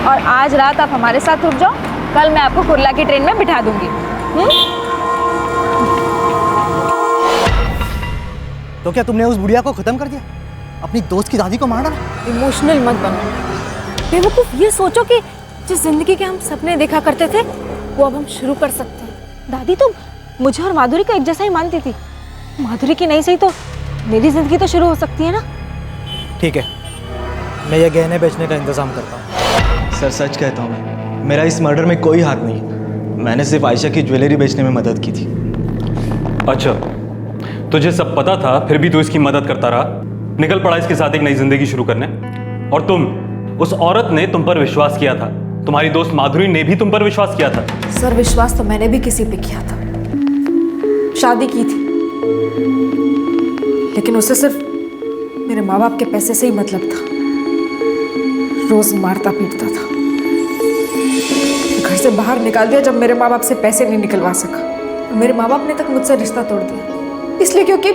और आज रात आप हमारे साथ रुक जाओ, कल मैं आपको कुर्ला की ट्रेन में बिठा दूंगी। तो क्या तुमने उस बुढ़िया को खत्म कर दिया? अपनी दोस्त की दादी को मार डाला? इमोशनल मत बनो बेवकूफ। ये सोचो कि जिस जिंदगी के हम सपने देखा करते थे वो अब हम शुरू कर सकते हैं। दादी तो मुझे और माधुरी का एक जैसा ही मानती थी। माधुरी की नहीं सही तो मेरी जिंदगी तो शुरू हो सकती है ना। ठीक है, मैं ये गहने बेचने का इंतजाम करता हूँ। सर सच कहता हूँ मैं, मेरा इस मर्डर में कोई हाथ नहीं। मैंने सिर्फ आयशा की ज्वेलरी बेचने में मदद की थी। अच्छा, तुझे सब पता था फिर भी तू इसकी मदद करता रहा, निकल पड़ा इसके साथ एक नई जिंदगी शुरू करने। और तुम, उस औरत ने तुम पर विश्वास किया था, तुम्हारी दोस्त माधुरी ने भी तुम पर विश्वास किया था। सर, विश्वास तो मैंने भी किसी पे किया था, शादी की थी, लेकिन उसे सिर्फ मेरे माँ बाप के पैसे से ही मतलब था। रोज मारता पीटता था, घर से बाहर निकाल दिया जब मेरे माँ बाप से पैसे नहीं निकलवा सका। मेरे माँ बाप ने तक मुझसे रिश्ता तोड़ दिया, इसलिए क्योंकि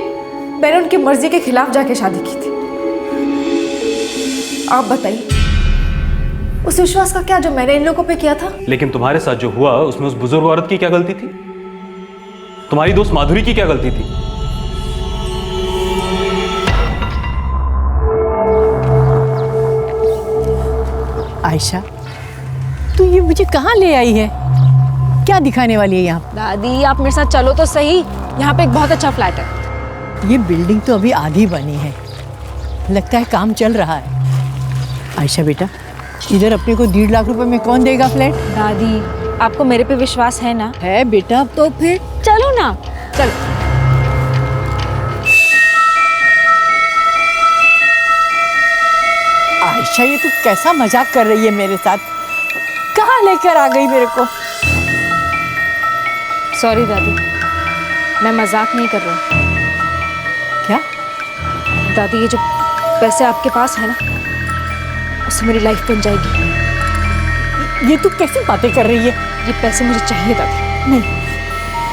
मैंने उनकी मर्जी के खिलाफ जाके शादी की थी। आप बताइए, उस विश्वास का क्या जो मैंने इन लोगों पे किया था? लेकिन तुम्हारे साथ जो हुआ उसमें उस बुजुर्ग औरत की क्या गलती थी? तुम्हारी दोस्त माधुरी की क्या गलती थी? आयशा, तू ये मुझे कहाँ ले आई है? क्या दिखाने वाली है यहाँ? दादी, आप मेरे साथ चलो तो सही, यहाँ पे एक बहुत अच्छा फ्लैट है। ये बिल्डिंग तो अभी आधी बनी है, लगता है काम चल रहा है। आयशा बेटा, इधर अपने को 1.5 लाख रुपए में कौन देगा फ्लैट? दादी, आपको मेरे पे विश्वास है ना? है बेटा। तो फिर चलो ना, चलो। आयशा, ये तू कैसा मजाक कर रही है मेरे साथ? कहाँ लेकर आ गई मेरे को? सॉरी दादी, मैं मजाक नहीं कर रही। क्या? दादी, ये जो पैसे आपके पास है ना, उससे मेरी लाइफ बन जाएगी। ये तू कैसी बातें कर रही है? ये पैसे मुझे चाहिए दादी। नहीं,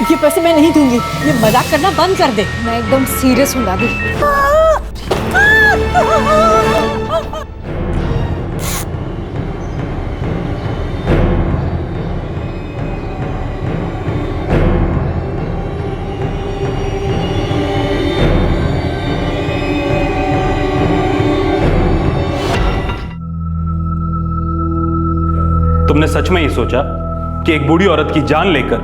ये पैसे मैं नहीं दूंगी। ये मजाक करना बंद कर दे। मैं एकदम सीरियस हूँ दादी। तुमने सच में ये सोचा कि एक बूढ़ी औरत की जान लेकर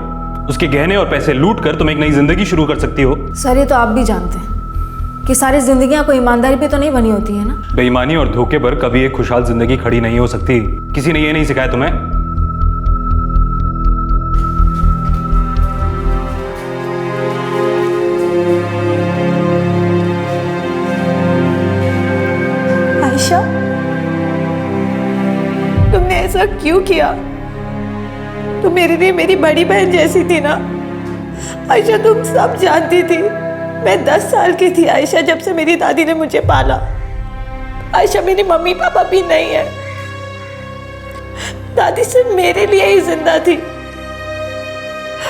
उसके गहने और पैसे लूट कर तुम एक नई जिंदगी शुरू कर सकती हो? सर, ये तो आप भी जानते हैं कि सारी जिंदगियां कोई ईमानदारी पे तो नहीं बनी होती है ना। बेईमानी और धोखे पर कभी एक खुशहाल जिंदगी खड़ी नहीं हो सकती। किसी ने ये नहीं सिखाया तुम्हें? आयशा, तुमने ऐसा क्यों किया? तुम मेरे लिए मेरी बड़ी बहन जैसी थी ना आयशा। तुम सब जानती थी। मैं 10 साल की थी आयशा जब से मेरी दादी ने मुझे पाला। आयशा, मेरी मम्मी पापा भी नहीं है। दादी सिर्फ मेरे लिए ही जिंदा थी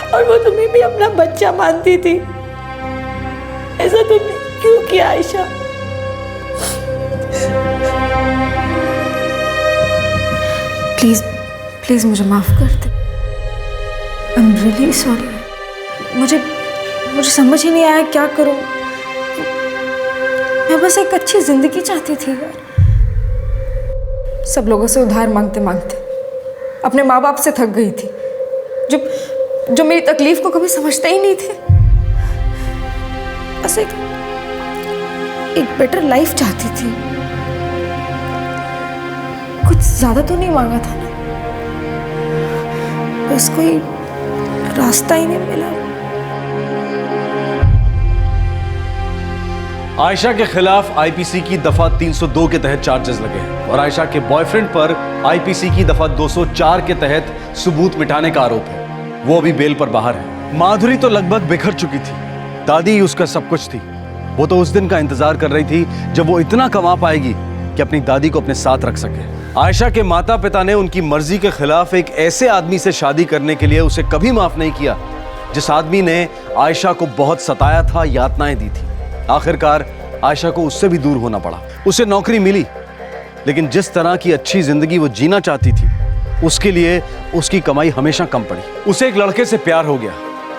और वो तुम्हें भी अपना बच्चा मानती थी। ऐसा तुमने क्यों किया आयशा? प्लीज प्लीज मुझे माफ कर दे। I am really sorry. मुझे समझ ही नहीं आया क्या करूं। मैं बस एक अच्छी जिंदगी चाहती थी यार। सब लोगों से उधार मांगते मांगते अपने माँ बाप से थक गई थी, जो मेरी तकलीफ को कभी समझते ही नहीं थे। बस एक बेटर लाइफ चाहती थी। कुछ ज्यादा तो नहीं मांगा था ना, बस कोई रास्ता ही नहीं मिला। आयशा के खिलाफ आईपीसी की दफा 302 के तहत चार्जेस लगे हैं और आयशा के बॉयफ्रेंड पर आईपीसी की दफा 204 के तहत सबूत मिटाने का आरोप है। वो अभी बेल पर बाहर है। माधुरी तो लगभग बिखर चुकी थी। दादी ही उसका सब कुछ थी। वो तो उस दिन का इंतजार कर रही थी जब वो इतना कमा पाएगी कि अपनी दादी को अपने साथ रख सके। आयशा के माता पिता ने उनकी मर्जी के खिलाफ एक ऐसे आदमी से शादी करने के लिए उसे कभी माफ नहीं किया जिस आदमी ने आयशा को बहुत सताया था, यातनाएं दी थी। आखिरकार आयशा को उससे भी दूर होना पड़ा। उसे नौकरी मिली, लेकिन जिस तरह की अच्छी जिंदगी वो जीना चाहती थी उसके लिए उसकी कमाई हमेशा कम पड़ी। उसे एक लड़के से प्यार हो गया,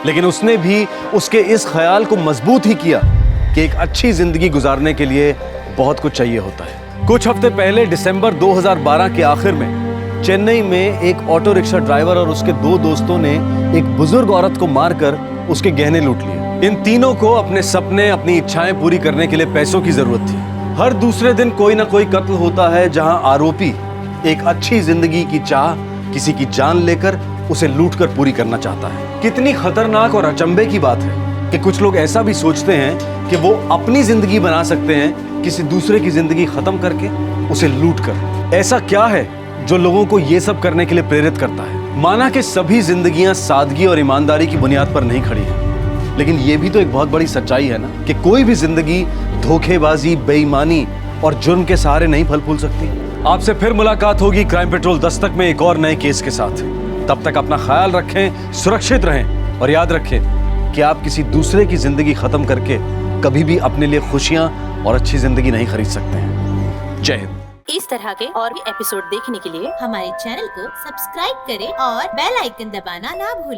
लेकिन उसने भी उसके इस ख्याल को मजबूत ही किया कि एक अच्छी जिंदगी गुजारने के लिए बहुत कुछ चाहिए होता है। कुछ हफ्ते पहले दिसंबर 2012 के आखिर में चेन्नई में एक ऑटो रिक्शा ड्राइवर और उसके 2 दोस्तों ने एक बुजुर्ग औरत को मारकर उसके गहने लूट लिए। इन तीनों को अपने सपने, अपनी इच्छाएं पूरी करने के लिए पैसों की जरूरत थी। हर दूसरे दिन कोई ना कोई कत्ल होता है जहां आरोपी एक अच्छी जिंदगी की चाह किसी की जान लेकर उसे लूटकर पूरी करना चाहता है। कितनी खतरनाक और अचंभे की बात है कि कुछ लोग ऐसा भी सोचते हैं कि वो अपनी जिंदगी बना सकते हैं किसी दूसरे की जिंदगी खत्म करके, उसे लूटकर। ऐसा क्या है जो लोगों को ये सब करने के लिए प्रेरित करता है? माना कि सभी जिंदगियां सादगी और ईमानदारी की बुनियाद पर नहीं खड़ी हैं, लेकिन ये भी तो एक बहुत बड़ी सच्चाई है ना कि कोई भी जिंदगी धोखेबाजी, बेईमानी और जुर्म के सहारे नहीं फल फूल सकती। आपसे फिर मुलाकात होगी क्राइम पेट्रोल दस्तक में एक और नए केस के साथ। तब तक अपना ख्याल रखें, सुरक्षित रहें और याद रखें कि आप किसी दूसरे की जिंदगी खत्म करके कभी भी अपने लिए खुशियां और अच्छी जिंदगी नहीं खरीद सकते हैं। जय हिंद। इस तरह के और भी एपिसोड देखने के लिए हमारे चैनल को सब्सक्राइब करें और बेल आइकन दबाना ना भूलें।